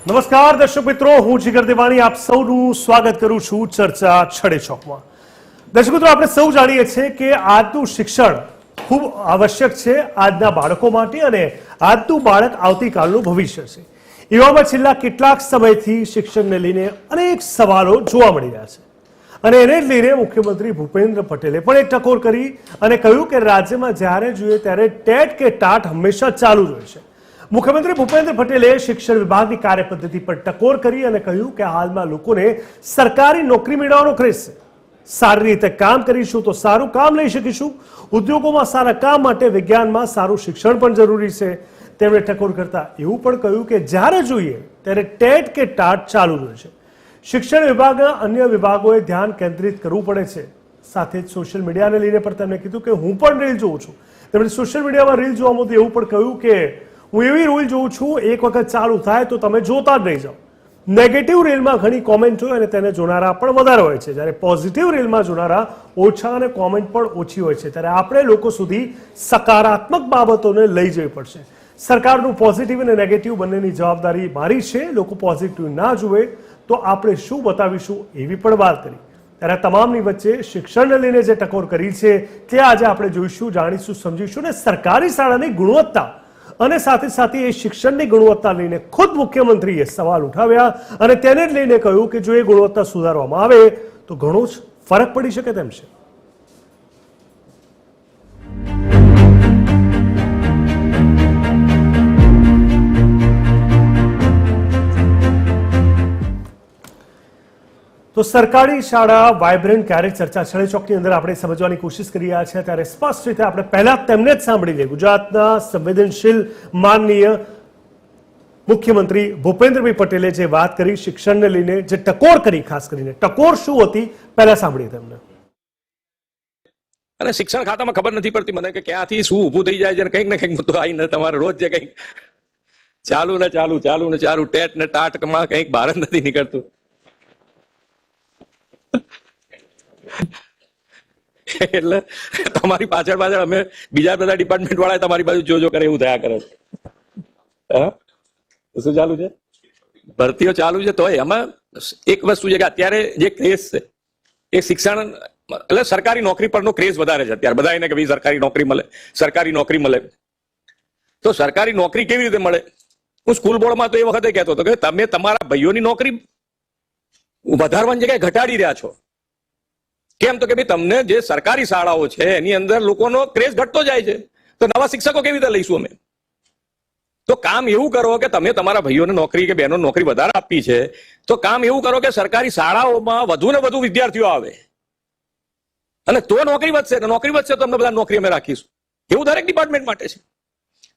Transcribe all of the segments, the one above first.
નમસ્કાર દર્શક મિત્રો, હું જીગર દેવાણી આપ સૌનું સ્વાગત કરું છું ચર્ચા છડે ચોકમાં। દર્શક મિત્રો, આપણે સૌ જાણીએ છીએ કે આજનું શિક્ષણ ખૂબ આવશ્યક છે આજના બાળકો માટે અને આજનું બાળક આવતીકાલનું ભવિષ્ય છે। એવામાં છેલ્લા કેટલાક સમયથી શિક્ષણને લઈને અનેક સવાલો જોવા મળી રહ્યા છે અને એને જ લઈને મુખ્યમંત્રી ભૂપેન્દ્ર પટેલે પણ એક ટકોર કરી અને કહ્યું કે રાજ્યમાં જ્યારે જોઈએ ત્યારે ટેટ કે ટાટ હંમેશા ચાલુ જ હોય છે। મુખ્યમંત્રી ભૂપેન્દ્ર પટેલે શિક્ષણ વિભાગની કાર્યપદ્ધતિ પર ટકોર કરી અને કહ્યું કે હાલમાં લોકોને સરકારી નોકરી મેળવવાનો ક્રેઝ છે। સારી રીતે કામ કરીશું તો સારું કામ લઈ શકીશું। ઉદ્યોગોમાં સારા કામ માટે વિજ્ઞાનમાં સારું શિક્ષણ પણ જરૂરી છે। તેમણે ટકોર કરતા એવું પણ કહ્યું કે જ્યારે જોઈએ ત્યારે ટેટ કે ટાટ ચાલુ જ હોય છે। શિક્ષણ વિભાગના અન્ય વિભાગોએ ધ્યાન કેન્દ્રિત કરવું પડે છે। સાથે જ સોશિયલ મીડિયાને લઈને પણ તેમણે કીધું કે હું પણ રીલ જોઉં છું। તેમણે સોશિયલ મીડિયામાં રીલ જોવા માટે એવું પણ કહ્યું કે હું એવી રીલ જોઉં છું, એક વખત ચાલુ થાય તો તમે જોતા જ રહી જાઓ। નેગેટિવ રીલમાં ઘણી કોમેન્ટ હોય અને તેને જોનારા પણ વધારે હોય છે, જ્યારે પોઝિટિવ રીલમાં જોનારા ઓછા અને કોમેન્ટ પણ ઓછી હોય છે। ત્યારે આપણે લોકો સુધી સકારાત્મક બાબતોને લઈ જવી પડશે। સરકારનું પોઝિટિવ અને નેગેટિવ બંનેની જવાબદારી મારી છે। લોકો પોઝિટિવ ના જુએ તો આપણે શું બતાવીશું એવી પણ વાત કરી। ત્યારે તમામની વચ્ચે શિક્ષણને લઈને જે ટકોર કરી છે તે આજે આપણે જોઈશું, જાણીશું, સમજીશું અને સરકારી શાળાની ગુણવત્તા અને સાથે સાથે એ શિક્ષણની ગુણવત્તા લઈને ખુદ મુખ્યમંત્રીએ સવાલ ઉઠાવ્યા અને તેને જ લઈને કહ્યું કે જો એ ગુણવત્તા સુધારવામાં આવે તો ઘણો જ ફરક પડી શકે તેમ છે। તો સરકારી શાળા વાઇબ્રન્ટ ક્યારેક ચર્ચા છડે ચોકની અંદર આપણે સમજવાની કોશિશ કરી રહ્યા છીએ। ત્યારે સ્પષ્ટ રીતે આપણે પહેલા તેમને જ સાંભળી લઈએ। ગુજરાતના સંવેદનશીલ માનનીય મુખ્યમંત્રી ભૂપેન્દ્રભાઈ પટેલે જે વાત કરી શિક્ષણને લઈને, જે ટકોર કરી, ખાસ કરીને ટકોર શું હતી પહેલા સાંભળીએ તેમને। અને શિક્ષણ ખાતામાં ખબર નથી પડતી મને કે ક્યાંથી શું ઊભું થઈ જાય છે, કંઈક ને કંઈક મુદ્દો આવીને તમારે રોજ જે કંઈક ચાલુ ને ચાલુ ટેટ ને ટાટમાં કંઈક બહાર જ નથી નીકળતું। એટલે તમારી પાછળ અમે બીજા બધા ડિપાર્ટમેન્ટ વાળા તમારી બાજુ જોજો કરે એવું થયા કરે છે। શું ચાલુ છે? ભરતીઓ ચાલુ છે। તો એમાં એક વસ્તુ છે કે અત્યારે જે ક્રેઝ છે એ શિક્ષણ એટલે સરકારી નોકરી પરનો ક્રેઝ વધારે છે અત્યારે બધા એને કે ભાઈ સરકારી નોકરી મળે। તો સરકારી નોકરી કેવી રીતે મળે? હું સ્કૂલ બોર્ડમાં તો એ વખતે કહેતો હતો કે તમે તમારા ભાઈઓની નોકરી વધારવાની જગ્યાએ ઘટાડી રહ્યા છો। કેમ? તો કે ભાઈ તમને જે સરકારી શાળાઓ છે એની અંદર લોકોનો ક્રેઝ ઘટતો જાય છે, તો નવા શિક્ષકો કેવી રીતે લઈશું અમે? તો કામ એવું કરો કે તમે તમારા ભાઈઓને નોકરી કે બહેનો નોકરી વધારે આપી છે, તો કામ એવું કરો કે સરકારી શાળાઓમાં વધુ ને વધુ વિદ્યાર્થીઓ આવે અને તો નોકરી વધશે। નોકરી વધશે તો અમને બધા નોકરી અમે રાખીશું। એવું દરેક ડિપાર્ટમેન્ટ માટે છે।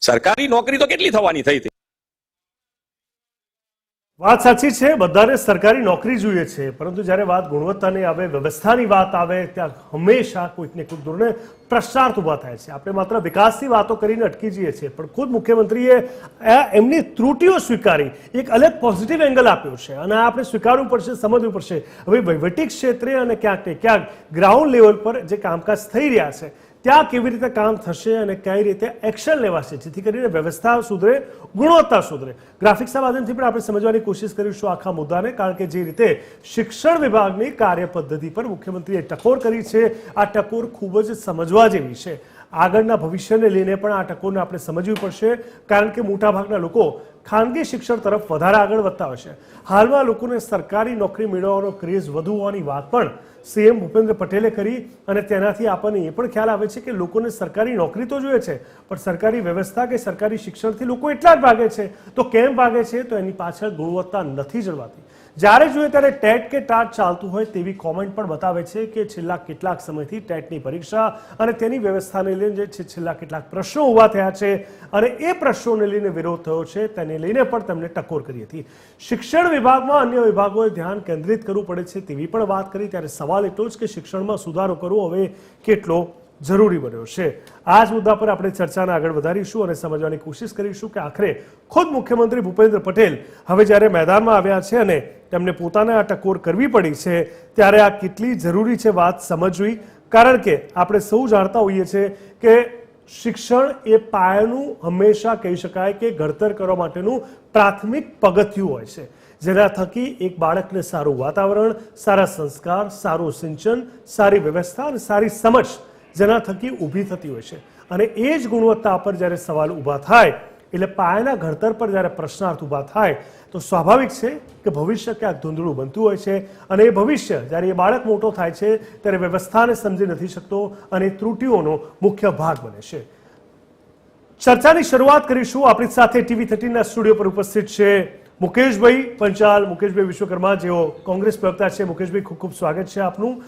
સરકારી નોકરી તો કેટલી થવાની થઈ હતી? વાત સાચી છે, બધાને સરકારી નોકરી જોઈએ છે, પરંતુ જ્યારે વાત ગુણવત્તાની આવે, વ્યવસ્થાની વાત આવે ત્યાં હંમેશા કોઈક ને કોઈક દૂરને પ્રશ્નાર્થ ઊભા થાય છે। આપણે માત્ર વિકાસની વાતો કરીને અટકી જઈએ છીએ, પણ ખુદ મુખ્યમંત્રીએ એમની ત્રુટિઓ સ્વીકારી એક અલગ પોઝિટિવ એંગલ આપ્યો છે અને આપણે સ્વીકારવું પડશે, સમજવું પડશે। હવે વહીવટી ક્ષેત્રે અને ક્યાંક ને ક્યાંક ગ્રાઉન્ડ લેવલ પર જે કામકાજ થઈ રહ્યા છે ત્યાં કેવી રીતે કામ થશે અને કઈ રીતે એક્શન લેવાશે જેથી કરીને વ્યવસ્થા સુધરે, ગુણવત્તા સુધરે। ગ્રાફિક્સના માધ્યમથી પણ આપણે સમજવાની કોશિશ કરીશું આખા મુદ્દાને, કારણ કે જે રીતે શિક્ષણ વિભાગની કાર્યપદ્ધતિ પર મુખ્યમંત્રીએ ટકોર કરી છે આ ટકોર ખૂબ જ સમજવા જેવી છે। આગળના ભવિષ્યને લઈને પણ આ ટકોરને આપણે સમજવી પડશે, કારણ કે મોટાભાગના લોકો ખાનગી શિક્ષણ તરફ વધારે આગળ વધતા હોય છે। હાલમાં લોકોને સરકારી નોકરી મેળવવાનો ક્રેઝ વધુ હોવાની વાત પણ સીએમ ભૂપેન્દ્ર પટેલે કરી અને તેનાથી આપણને એ પણ ખ્યાલ આવે છે કે લોકોને સરકારી નોકરી તો જોઈએ છે, પણ સરકારી વ્યવસ્થા કે સરકારી શિક્ષણથી લોકો એટલા જ ભાગે છે। તો કેમ ભાગે છે? તો એની પાછળ ગુણવત્તા નથી જળવાતી। જ્યારે જોઈએ ત્યારે ટેટ કે ટાટ ચાલતું હોય તેવી કોમેન્ટ પણ બતાવે છે કે છેલ્લા કેટલાક સમયથી ટેટની પરીક્ષા અને તેની વ્યવસ્થાને લઈને જે છેલ્લા કેટલાક પ્રશ્નો ઊભા થયા છે અને એ પ્રશ્નોને લઈને વિરોધ થયો છે, તેને લઈને પણ તેમણે ટકોર કરી હતી। શિક્ષણ વિભાગમાં અન્ય વિભાગોએ ધ્યાન કેન્દ્રિત કરવું પડે છે તેવી પણ વાત કરી। ત્યારે સવાલ એટલો જ કે શિક્ષણમાં સુધારો કરવો હવે કેટલો જરૂરી બન્યો છે। આ જ મુદ્દા પર આપણે ચર્ચાને આગળ વધારીશું અને સમજવાની કોશિશ કરીશું કે આખરે ખુદ મુખ્યમંત્રી ભૂપેન્દ્ર પટેલ હવે જ્યારે મેદાનમાં આવ્યા છે અને તેમને પોતાને આ ટકોર કરવી પડી છે ત્યારે આ કેટલી જરૂરી છે વાત સમજવી। કારણ કે આપણે સૌ જાણતા હોઈએ છીએ કે શિક્ષણ એ પાયાનું હંમેશા કહી શકાય કે ઘડતર કરવા માટેનું પ્રાથમિક પગથિયું હોય છે, જેના થકી એક બાળકને સારું વાતાવરણ, સારા સંસ્કાર, સારું સિંચન, સારી વ્યવસ્થા અને સારી સમજ જેના થકી ઊભી થતી હોય છે. અને એ જ ગુણવત્તા પર જ્યારે સવાલ ઊભા થાય, એટલે પાયાના ઘડતર પર જ્યારે પ્રશ્નાર્થ ઊભા થાય, તો સ્વાભાવિક છે કે ભવિષ્ય ક્યાંક ધૂંધળું બનતું હોય છે. અને એ ભવિષ્ય જ્યારે એ બાળક મોટો થાય છે ત્યારે વ્યવસ્થાને સમજી નથી શકતો અને ત્રુટિઓનો મુખ્ય ભાગ બને છે. ચર્ચાની શરૂઆત કરીશું. આપણી સાથે TV13ના સ્ટુડિયો પર ઉપસ્થિત છે મુકેશભાઈ પંચાલ, મુકેશભાઈ વિશ્વકર્મા, જેઓ કોંગ્રેસ પ્રવક્તા છે. મુકેશભાઈ, ખૂબ ખૂબ સ્વાગત છે આપનું.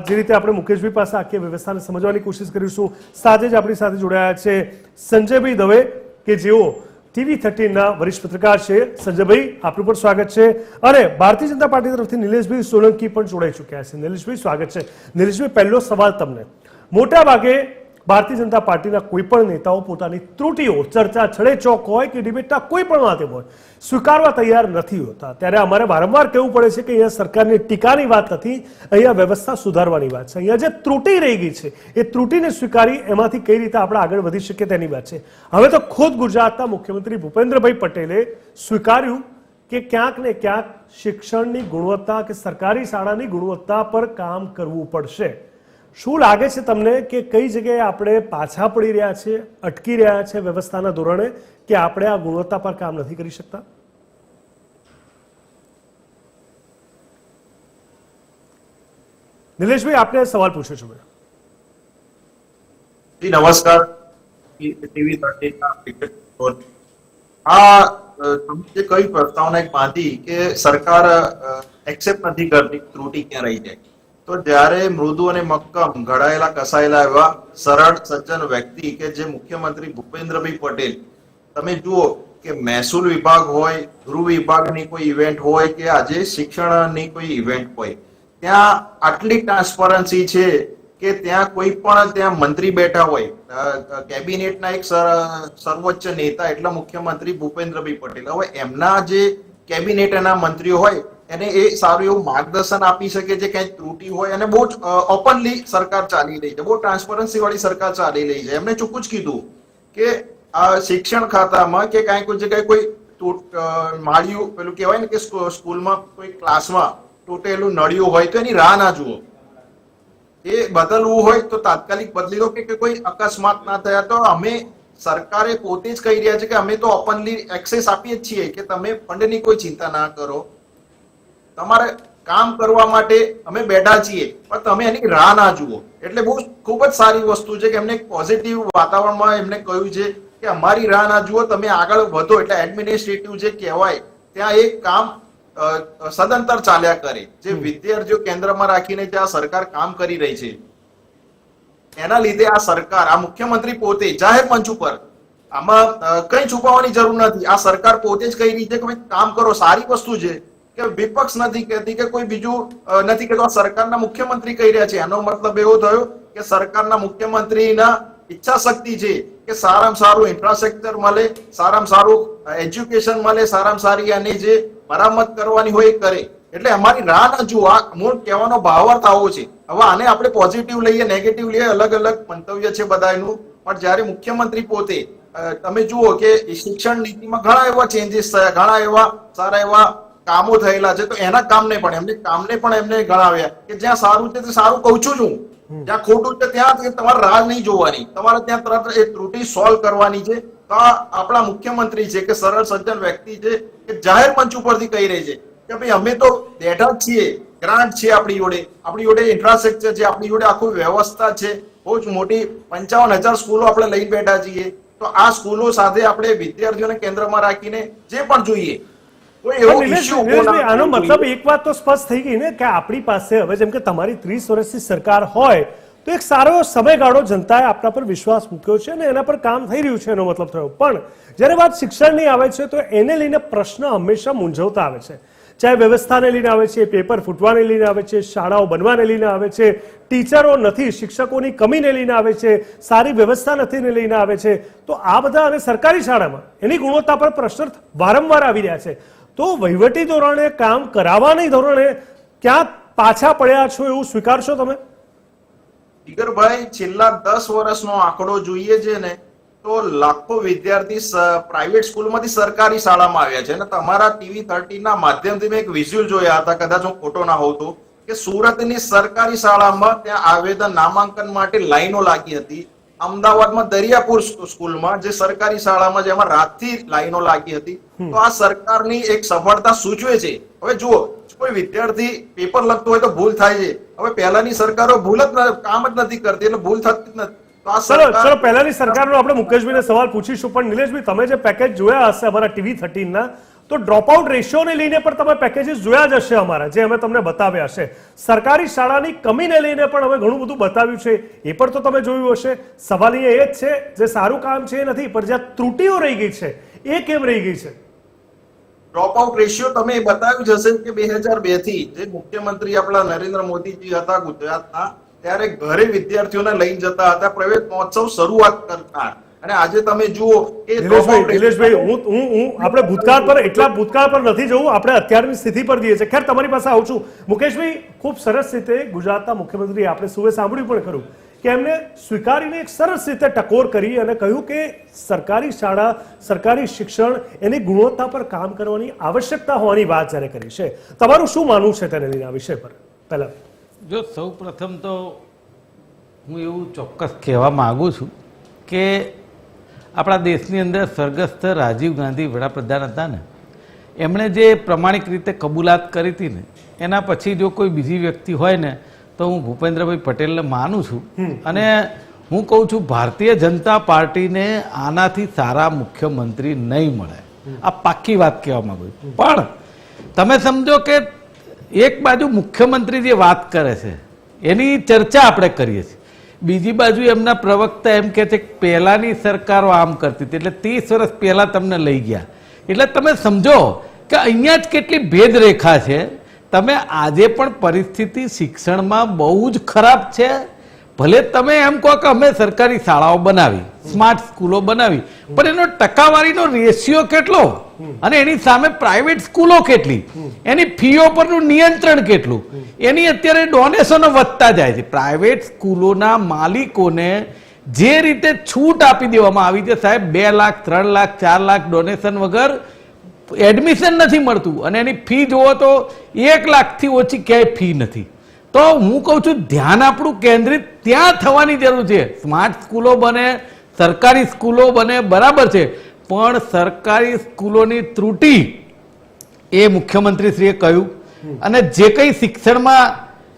જે રીતે આપણે મુકેશભાઈ પાસે આખી વ્યવસ્થાને સમજવાની કોશિશ કરીશું, સાથે જ આપણી સાથે જોડાયા છે સંજયભાઈ દવે, કે જેઓ TV13ના વરિષ્ઠ પત્રકાર છે. સંજયભાઈ, આપનું પણ સ્વાગત છે. અને ભારતીય જનતા પાર્ટી તરફથી નિલેશભાઈ સોલંકી પણ જોડાઈ ચૂક્યા છે. નિલેશભાઈ, સ્વાગત છે. નિલેશભાઈ, પહેલો સવાલ તમને. મોટા ભાગે ભારતીય જનતા પાર્ટીના કોઈ પણ નેતાઓ પોતાની ત્રુટિઓ, ચર્ચા છડેચોક હોય કે ડિબેટના કોઈ પણ માધ્યમ હોય, સ્વીકારવા તૈયાર નથી હોતા. ત્યારે અમારે વારંવાર કહેવું પડે છે કે અહીંયા સરકારની ટીકાની વાત નથી, અહીંયા વ્યવસ્થા સુધારવાની વાત છે. અહીંયા જે ત્રુટિ રહી ગઈ છે એ ત્રુટિને સ્વીકારી એમાંથી કઈ રીતે આપણે આગળ વધી શકીએ તેની વાત છે. હવે તો ખુદ ગુજરાતના મુખ્યમંત્રી ભૂપેન્દ્રભાઈ પટેલે સ્વીકાર્યું કે ક્યાંક ને ક્યાંક શિક્ષણની ગુણવત્તા કે સરકારી શાળાની ગુણવત્તા પર કામ કરવું પડશે. શું લાગે છે તમને કે કઈ જગ્યાએ આપણે પાછા પડી રહ્યા છે, અટકી રહ્યા છે વ્યવસ્થાના ધોરણે, કે આપણે આ ગુણવત્તા પર કામ નથી કરી શકતા? નિલેશભાઈ, આપને સવાલ પૂછ્યો છું. જી નમસ્કાર. TV13 આ તમે જે કઈ પ્રસ્તાવના એક બાંધી કે સરકાર એક્સેપ્ટ નથી કરતી ત્રુટિ ક્યાં રહી જાય, તો જ્યારે મૃદુ અને મક્કમ ઘડાયેલા કસાયેલા એવા સરળ સજ્જન વ્યક્તિ કે જે મુખ્યમંત્રી ભૂપેન્દ્રભાઈ પટેલ, તમે જુઓ કે મહેસૂલ વિભાગ હોય, ગૃહ વિભાગની કોઈ ઇવેન્ટ હોય કે આજે શિક્ષણની કોઈ ઇવેન્ટ હોય, ત્યાં આટલી ટ્રાન્સપરન્સી છે કે ત્યાં કોઈ પણ ત્યાં મંત્રી બેઠા હોય, કેબિનેટના એક સર્વોચ્ચ નેતા એટલે મુખ્યમંત્રી ભૂપેન્દ્રભાઈ પટેલ, હવે એમના જે કેબિનેટના મંત્રીઓ હોય એને એ સારું એવું માર્ગદર્શન આપી શકે છે ક્યાંય ત્રુટિ હોય. અને બહુ જ ઓપનલી સરકાર ચાલી રહી છે, બહુ ટ્રાન્સપરન્સી વાળી સરકાર ચાલી રહી છે. એમને ચોખ્ખું જ કીધું કે આ શિક્ષણ ખાતામાં કે કાંઈ કોઈ જગ્યાએ કોઈ માળિયું પેલું કહેવાય ને કે સ્કૂલમાં કોઈ ક્લાસમાં તૂટેલું નળિયું હોય તો એની રાહ ના જુઓ, એ બદલવું હોય તો તાત્કાલિક બદલી દો કે કોઈ અકસ્માત ના થયા. તો અમે સરકારે પોતે જ કહી રહ્યા છે કે અમે તો ઓપનલી એક્સેસ આપીએ જ છીએ કે તમે ફંડની કોઈ ચિંતા ના કરો, તમારે કામ કરવા માટે અમે બેઠા છીએ, પણ તમે એની રાહ ના જુઓ. એટલે બહુ ખૂબ જ સારી વસ્તુ છે કે એમને એક પોઝિટિવ વાતાવરણમાં એમને કહ્યું છે કે અમારી રાહ ના જુઓ, તમે આગળ વધો. એટલે એડમિનિસ્ટ્રેટિવ જે કહેવાય ત્યાં એક કામ સદંતર ચાલ્યા કરે. જે વિદ્યાર્થીઓ કેન્દ્રમાં રાખીને જ્યાં સરકાર કામ કરી રહી છે, એના લીધે આ સરકાર, આ મુખ્યમંત્રી પોતે જાહેર મંચ ઉપર, આમાં કઈ છુપાવવાની જરૂર નથી, આ સરકાર પોતે જ કહી રહી છે કે ભાઈ કામ કરો. સારી વસ્તુ છે કે વિપક્ષ નથી કહેતી કે કોઈ બીજું નથી કહેતું, આ સરકારના મુખ્યમંત્રી કહી રહ્યા છે. એનો મતલબ એવો થયો કે સરકારના મુખ્યમંત્રીના ઈચ્છા શક્તિ છે કે સારામાં સારું ઇન્ફ્રાસ્ટ્રક્ચર મળે, સારામાં સારું એજ્યુકેશન મળે, સારામાં સારી આની જે મરામત કરવાની હોય એ કરે. એટલે અમારી રાહ ના જુઓ, આ મૂળ કહેવાનો ભાવાર્થ આવો છે. હવે આને આપણે પોઝિટિવ લઈએ, નેગેટિવ લઈએ, અલગ અલગ મંતવ્ય છે બધાનું, પણ જ્યારે મુખ્યમંત્રી પોતે, તમે જુઓ કે શિક્ષણ નીતિમાં ઘણા એવા ચેન્જીસ થયા, ઘણા એવા સારા એવા કામો થયેલા છે, તો એના કામને પણ એમને ગણાવ્યા કે જ્યાં સારું છે તે સારું કહું છું હું, જ્યાં ખોટું છે ત્યાં તમારે રાહ નહીં જોવાની, તમારે ત્યાં તરત એ ત્રુટિ સોલ્વ કરવાની છે. તો આપણા મુખ્યમંત્રી છે કે સરળ સજ્જન વ્યક્તિ છે કે જાહેર મંચ ઉપરથી કહી રહી છે કે ભાઈ અમે તો બેઠા જ છીએ, ગ્રાન્ટ છે આપણી જોડે ઇન્ફ્રાસ્ટ્રક્ચર છે, આપણી જોડે આખું વ્યવસ્થા છે, બહુ જ મોટી 55,000 સ્કૂલો આપણે લઈ બેઠા છીએ. તો આ સ્કૂલો સાથે આપણે વિદ્યાર્થીઓને કેન્દ્રમાં રાખીને જે પણ જોઈએ, આનો મતલબ એક વાત તો સ્પષ્ટ થઈ ગઈ ને કે આપણી પાસે હવે જેમ કે તમારી 30 વર્ષની સરકાર હોય તો એક સારો સમયગાળો જનતાએ આપણા પર વિશ્વાસ મૂક્યો છે અને એના પર કામ થઈ રહ્યું છે, એનો મતલબ થયો. પણ જ્યારે વાત શિક્ષણની આવે છે તો એને લઈને પ્રશ્ન હંમેશા મૂંઝવતા આવે છે. ચાહે વ્યવસ્થાને લઈને આવે છે, પેપર ફૂટવાને લઈને આવે છે, શાળાઓ બનવાને લઈને આવે છે, ટીચરો નથી, શિક્ષકોની કમીને લઈને આવે છે, સારી વ્યવસ્થા નથી ને લઈને આવે છે. તો આ બધા અને સરકારી શાળામાં એની ગુણવત્તા પર પ્રશ્ન વારંવાર આવી રહ્યા છે. તો વહીવટી ધોરણે, કામ કરાવવાની ધોરણે ક્યાં પાછા પડ્યા છો એવું સ્વીકારશો તમે? જીગરભાઈ, છેલ્લા 10 વર્ષનો આંકડો જોઈએ છે ને તો લાખો વિદ્યાર્થી પ્રાઇવેટ સ્કૂલમાંથી સરકારી શાળામાં આવ્યા છે. અને તમારા TV13 ના માધ્યમથી મેં એક વિઝ્યુઅલ જોયા હતા, કદાચ હું ખોટો ના હોઉં તો, કે સુરતની સરકારી શાળામાં ત્યાં આવેદન નામાંકન માટે લાઈનો લાગી હતી. અમદાવાદમાં દરિયાપુર સ્કૂલમાં જે સરકારી શાળામાં જેમાં રાતથી લાઈનો લાગી હતી. તો આ સરકારની એક સફળતા સૂચવે છે. હવે જુઓ, કોઈ વિદ્યાર્થી પેપર લખતો હોય તો ભૂલ થાય છે. હવે પહેલાની સરકારો ભૂલ જ કામ જ નથી કરતી, એટલે ભૂલ થતી જ નથી. ચલો પહેલાની સરકારનો આપણે મુકેશભાઈને સવાલ પૂછીશું, પણ નિલેશભાઈ, તમે જે પેકેજ જોયા હશે અમારા TV13 ના, તો ડ્રોપ આઉટ રેશિયોને લઈને પણ તમે પેકેજીસ જોયા જ હશે અમારા, જે અમે તમને બતાવ્યા હશે. સરકારી શાળાની કમીને લઈને પણ અમે ઘણું બધું બતાવ્યું છે, એ પણ તો તમે જોયું હશે. સવાલ અહીંયા એ જ છે, જે સારું કામ છે એ નથી, પણ જ્યાં ત્રુટીઓ રહી ગઈ છે એ કેમ રહી ગઈ છે? ડ્રોપ આઉટ રેશિયો તમે બતાવ્યું જ હશે કે 2002 થી જે મુખ્યમંત્રી આપણા નરેન્દ્ર મોદીજી હતા ગુજરાતના, ત્યારે ઘરે વિદ્યાર્થીઓને લઈને જતા હતા, પ્રવેશ મહોત્સવ શરૂઆત કરતા. અને આજે તમે જુઓ કે નિલેશભાઈ, હું આપણે ભૂતકાળ પર નથી જવું, આપણે અત્યારની સ્થિતિ પર જઈએ છીએ. ખેર, તમારી પાસે આવું છું. મુકેશભાઈ, ખૂબ સરસ રીતે ગુજરાતના મુખ્યમંત્રી આપણે સૌએ સાંભળ્યું પણ ખરું કે એમને સ્વીકારીને એક સરસ રીતે ટકોર કરી અને કહ્યું કે સરકારી શાળા, સરકારી શિક્ષણ, એની ગુણવત્તા પર કામ કરવાની આવશ્યકતા હોવાની વાત જ્યારે કરી છે. તમારું શું માનવું છે તેને લઈને આ વિષય પર? પહેલા જો સૌ પ્રથમ તો હું એવું ચોક્કસ કહેવા માગું છું કે આપણા દેશની અંદર સ્વર્ગસ્થ રાજીવ ગાંધી વડાપ્રધાન હતા ને, એમણે જે પ્રમાણિક રીતે કબૂલાત કરી હતી ને, એના પછી જો કોઈ બીજી વ્યક્તિ હોય ને તો હું ભૂપેન્દ્રભાઈ પટેલને માનું છું. અને હું કહું છું, ભારતીય જનતા પાર્ટીને આનાથી સારા મુખ્યમંત્રી નહીં મળે. આ પાક્કી વાત કહેવા માંગુ છું. પણ તમે સમજો કે એક બાજુ મુખ્યમંત્રી જે વાત કરે છે એની ચર્ચા આપણે કરીએ છીએ, બીજી બાજુ એમના પ્રવક્તા એમ કહે છે કે પહેલાની સરકારો આમ કરતી હતી, એટલે 30 વર્ષ પહેલા તમને લઈ ગયા. એટલે તમે સમજો કે અહીંયા જ કેટલી ભેદરેખા છે. તમે આજે પણ પરિસ્થિતિ શિક્ષણમાં બહુ જ ખરાબ છે. ભલે તમે એમ કહો કે અમે સરકારી શાળાઓ બનાવી, સ્માર્ટ સ્કૂલો બનાવી, પણ એનો ટકાવારીનો રેશિયો કેટલો અને એની સામે પ્રાઇવેટ સ્કૂલો કેટલી, એની ફીઓ પરનું નિયંત્રણ કેટલું, એની અત્યારે ડોનેશનો વધતા જાય છે. પ્રાઇવેટ સ્કૂલોના માલિકોને જે રીતે છૂટ આપી દેવામાં આવી છે સાહેબ, 2 લાખ 3 લાખ 4 લાખ ડોનેશન વગર એડમિશન નથી મળતું, અને એની ફી જુઓ તો 1 લાખથી ઓછી ક્યાંય ફી નથી. તો હું કહું છું, ધ્યાન આપણું કેન્દ્રિત ત્યાં થવાની જરૂર છે. સ્માર્ટ સ્કૂલો બને, સરકારી સ્કૂલો બને, બરાબર છે, પણ સરકારી સ્કૂલોની ત્રુટી એ મુખ્યમંત્રીશ્રીએ કહ્યું, અને જે કંઈ શિક્ષણમાં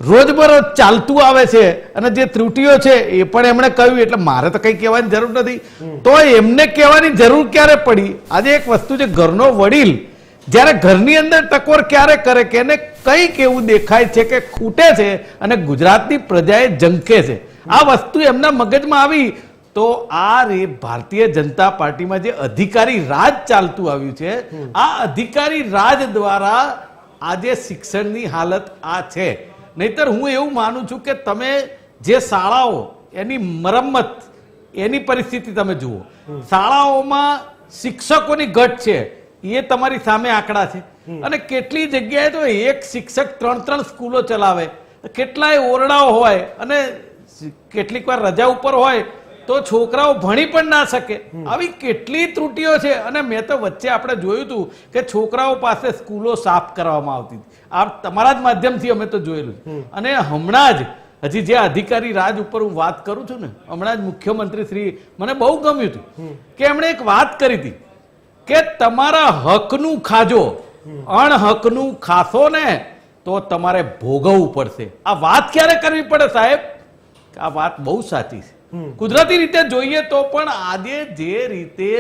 રોજબરોજ ચાલતું આવે છે અને જે ત્રુટીઓ છે એ પણ એમણે કહ્યું. એટલે મારે તો કંઈ કહેવાની જરૂર નથી. તો એમને કહેવાની જરૂર ક્યારે પડી? આજે એક વસ્તુ છે, ઘરનો વડીલ જ્યારે ઘરની અંદર ટકોર ક્યારે કરે કે એને કંઈક એવું દેખાય છે કે ખૂટે છે અને ગુજરાતની પ્રજાએ ઝંખે છે, આ વસ્તુ એમના મગજમાં આવી. તો આ રે ભારતીય જનતા પાર્ટીમાં જે અધિકારી રાજ ચાલતું આવ્યું છે, આ અધિકારી રાજ દ્વારા આજે શિક્ષણની હાલત આ છે. નહીતર હું એવું માનું છું કે તમે જે શાળાઓ એની મરમ્મત, એની પરિસ્થિતિ તમે જુઓ, શાળાઓમાં શિક્ષકોની ઘટ છે એ તમારી સામે આંકડા છે. અને કેટલી જગ્યાએ તો એક શિક્ષક 3 સ્કૂલો ચલાવે, કેટલાય ઓરડાઓ હોય, અને કેટલીક વાર રજા ઉપર હોય તો છોકરાઓ ભણી પણ ના શકે. આવી કેટલી ત્રુટીઓ છે. અને મેં તો વચ્ચે આપણે જોયું હતું કે છોકરાઓ પાસે સ્કૂલો સાફ કરવામાં આવતી હતી. આ તમારા જ માધ્યમથી અમે તો જોયેલું. અને હમણાં જ હજી જે અધિકારી રાજ ઉપર હું વાત કરું છું ને, હમણાં જ મુખ્યમંત્રી શ્રી, મને બહુ ગમ્યું હતું કે એમણે એક વાત કરી હતી કે તમારા હકનું ખાજો, અણહકનું ખાશો ને તો તમારે ભોગવવું પડશે. આ વાત ક્યારે કરવી પડે સાહેબ? આ વાત બહુ સાચી છે. કુદરતી રીતે જોઈએ તો પણ આજે જે રીતે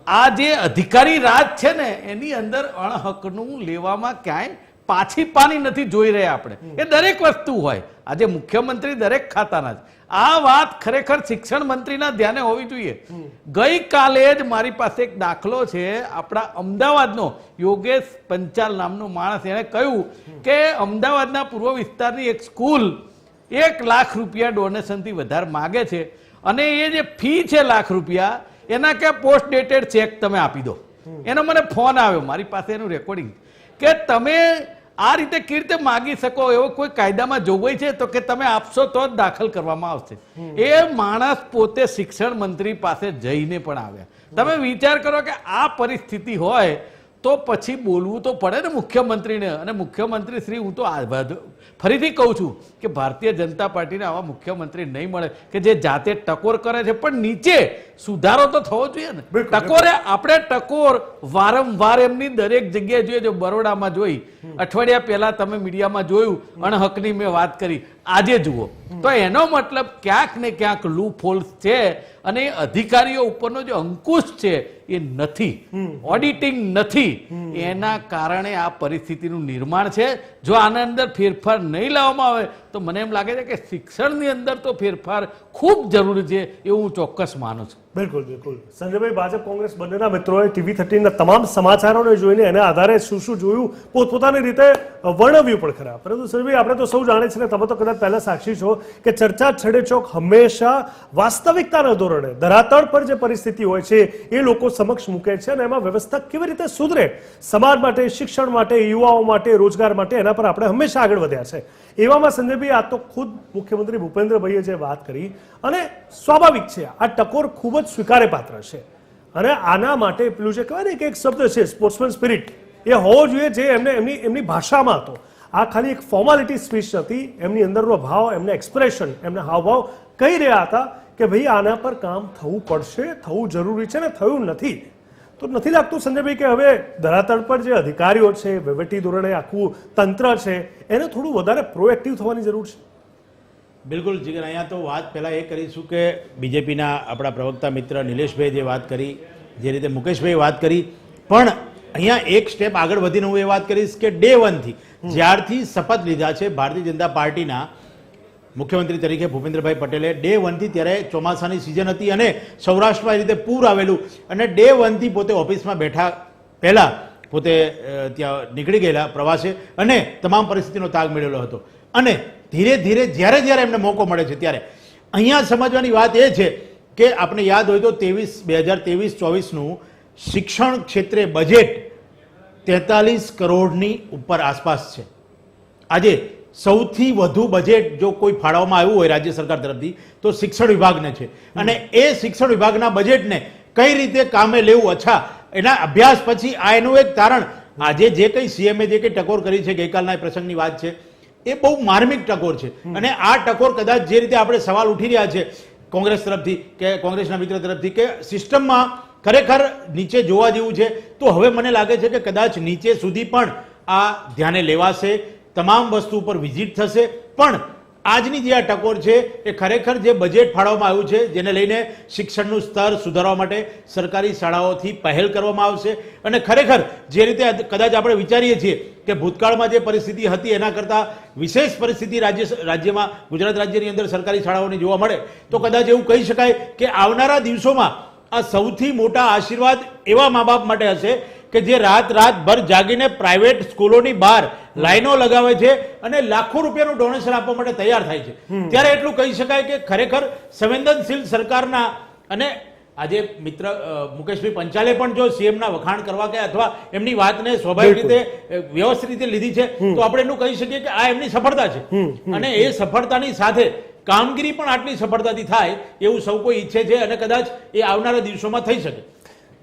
આ જે અધિકારી રાજ છે ને, એની અંદર અણહકનું લેવામાં ક્યાંય પાછી પાની નથી જોઈ રહ્યા આપણે. એ દરેક વસ્તુ હોય, આજે મુખ્યમંત્રી દરેક ખાતાના જ. આ વાત ખરેખર શિક્ષણ મંત્રીના ધ્યાને હોવી જોઈએ. ગઈકાલે જ મારી પાસે એક દાખલો છે, આપણા અમદાવાદનો યોગેશ પંચાલ નામનો માણસ, એણે કહ્યું કે અમદાવાદના પૂર્વ વિસ્તારની એક સ્કૂલ 1 લાખ રૂપિયા ડોનેશનથી વધારે માગે છે, અને એ જે ફી છે ₹1 લાખ, એના કે પોસ્ટ ડેટેડ ચેક તમે આપી દો. એનો મને ફોન આવ્યો, મારી પાસે એનું રેકોર્ડિંગ, કે તમે આ રીતે કેવી રીતે માગી શકો? એવો કોઈ કાયદામાં જોગવાઈ છે તો કે તમે આપશો તો જ દાખલ કરવામાં આવશે? એ માણસ પોતે શિક્ષણ મંત્રી પાસે જઈને પણ આવ્યા. તમે વિચાર કરો કે આ પરિસ્થિતિ હોય તો પછી બોલવું તો પડે ને મુખ્યમંત્રીને. અને મુખ્યમંત્રી શ્રી, હું તો ફરીથી કહું છું કે ભારતીય જનતા પાર્ટીને આવા મુખ્યમંત્રી નહીં મળે કે જે જાતે ટકોર કરે છે, પણ નીચે સુધારો તો થવો જોઈએ ને. ટકોરે આપણે ટકોર વારંવાર એમની દરેક જગ્યાએ જોઈએ. જો બરોડામાં જોઈ, અઠવાડિયા પહેલા તમે મીડિયામાં જોયું, અણહકની મેં વાત કરી, આજે જુઓ. તો એનો મતલબ ક્યાંક ને ક્યાંક લૂપ હોલ્સ છે અને એ અધિકારીઓ ઉપરનો જે અંકુશ છે એ નથી, ઓડિટિંગ નથી. એના કારણે આ પરિસ્થિતિનું નિર્માણ છે. જો આના અંદર ફેરફાર નહીં લાવવામાં આવે તો મને એમ લાગે છે કે શિક્ષણની અંદર તો ફેરફાર ખૂબ જરૂરી છે, એવું હું ચોક્કસ માનું છું. બિલકુલ બિલકુલ. સંજયભાઈ, ભાજપ કોંગ્રેસ બંનેના મિત્રોએ TV13ના તમામ સમાચારોને જોઈને એના આધારે શું શું જોયું પોતપોતાની રીતે વર્ણવ્યું પણ ખરા. પરંતુ સંજયભાઈ, આપણે તો સૌ જાણે છે ને, તમે તો કદાચ પહેલા સાક્ષી છો કે ચર્ચા છડેચોક હંમેશા વાસ્તવિકતાના ધોરણે ધરાતળ પર જે પરિસ્થિતિ હોય છે એ લોકો સમક્ષ મૂકે છે અને એમાં વ્યવસ્થા કેવી રીતે સુધરે સમાજ માટે, શિક્ષણ માટે, યુવાઓ માટે, રોજગાર માટે, એના પર આપણે હંમેશા આગળ વધ્યા છે. એવામાં સંજયભાઈ, આ તો ખુદ મુખ્યમંત્રી ભૂપેન્દ્રભાઈએ જે વાત કરી, અને સ્વાભાવિક છે આ ટકોર ખૂબ જ સ્વીકાર્ય પાત્ર છે. અને આના માટે પેલું જે કહેવાય ને કે એક શબ્દ છે સ્પોર્ટ્સમેન સ્પિરિટ, એ હોવો જોઈએ જે એમની ભાષામાં હતો. આ ખાલી એક ફોર્માલિટી સ્પીચ નથી. એમની અંદરનો ભાવ, એમના એક્સપ્રેશન, એમના હાવભાવ કહી રહ્યા હતા કે ભાઈ આના પર કામ થવું પડશે, થવું જરૂરી છે ને થયું નથી. તો નથી લાગતું સંજયભાઈ કે હવે ધરાતળ પર જે અધિકારીઓ છે, વહીવટી ધોરણે આખું તંત્ર છે, એને થોડું વધારે પ્રોએક્ટિવ થવાની જરૂર છે? બિલકુલ જીગર, અહીંયા તો વાત પહેલાં એ કરીશું કે બીજેપીના આપણા પ્રવક્તા મિત્ર નિલેશભાઈ જે વાત કરી, જે રીતે મુકેશભાઈ વાત કરી, પણ અહીંયા એક સ્ટેપ આગળ વધીને હું એ વાત કરીશ કે ડે 1 થી જ્યારથી શપથ લીધા છે ભારતીય જનતા પાર્ટીના મુખ્યમંત્રી તરીકે ભૂપેન્દ્રભાઈ પટેલે, ડે 1 થી ત્યારે ચોમાસાની સિઝન હતી અને સૌરાષ્ટ્રમાં એ રીતે પૂર આવેલું, અને ડે 1 થી પોતે ઓફિસમાં બેઠા પહેલાં પોતે ત્યાં નીકળી ગયેલા પ્રવાસે અને તમામ પરિસ્થિતિનો તાગ મેળવેલો હતો. અને ધીરે ધીરે જ્યારે એમને મોકો મળે છે ત્યારે અહીંયા સમજવાની વાત એ છે કે આપણે યાદ હોય તો 2023-24નું શિક્ષણ ક્ષેત્રે બજેટ 43 કરોડની ઉપર આસપાસ છે. આજે સૌથી વધુ બજેટ જો કોઈ ફાળવવામાં આવ્યું હોય રાજ્ય સરકાર તરફથી તો શિક્ષણ વિભાગને છે. અને એ શિક્ષણ વિભાગના બજેટને કઈ રીતે કામે લેવું, અચ્છા એના અભ્યાસ પછી આ એનું એક તારણ, આજે જે કંઈ સીએમએ જે કંઈ ટકોર કરી છે, ગઈકાલના પ્રસંગની વાત છે, એ બહુ માર્મિક ટકોર છે. અને આ ટકોર કદાચ જે રીતે આપણે સવાલ ઉઠી રહ્યા છે કોંગ્રેસ તરફથી કે કોંગ્રેસના મિત્ર તરફથી કે સિસ્ટમમાં ખરેખર નીચે જોવા જેવું છે, તો હવે મને લાગે છે કે કદાચ નીચે સુધી પણ આ ધ્યાને લેવાશે, તમામ વસ્તુ ઉપર વિઝિટ થશે. પણ આજની જે આ ટકોર છે એ ખરેખર જે બજેટ ફાળવવામાં આવ્યું છે, જેને લઈને શિક્ષણનું સ્તર સુધારવા માટે સરકારી શાળાઓથી પહેલ કરવામાં આવશે. અને ખરેખર જે રીતે કદાચ આપણે વિચારીએ છીએ કે ભૂતકાળમાં જે પરિસ્થિતિ હતી એના કરતાં વિશેષ પરિસ્થિતિ રાજ્યમાં, ગુજરાત રાજ્યની અંદર સરકારી શાળાઓની જોવા મળે, તો કદાચ એવું કહી શકાય કે આવનારા દિવસોમાં આ સૌથી મોટા આશીર્વાદ એવા મા બાપ માટે હશે કે જે રાતભર જાગીને પ્રાઇવેટ સ્કૂલોની બહાર લાઈનો લગાવે છે અને લાખો રૂપિયાનું ડોનેશન આપવા માટે તૈયાર થાય છે. ત્યારે એટલું કહી શકાય કે ખરેખર સંવેદનશીલ સરકારના, અને આજે મિત્ર મુકેશભાઈ પંચાલે પણ જો સીએમના વખાણ કરવા કે અથવા એમની વાતને સ્વાભાવિક રીતે વ્યવસ્થિત રીતે લીધી છે, તો આપણે એટલું કહી શકીએ કે આ એમની સફળતા છે. અને એ સફળતાની સાથે કામગીરી પણ આટલી સફળતાથી થાય એવું સૌ કોઈ ઈચ્છે છે અને કદાચ એ આવનારા દિવસોમાં થઈ શકે.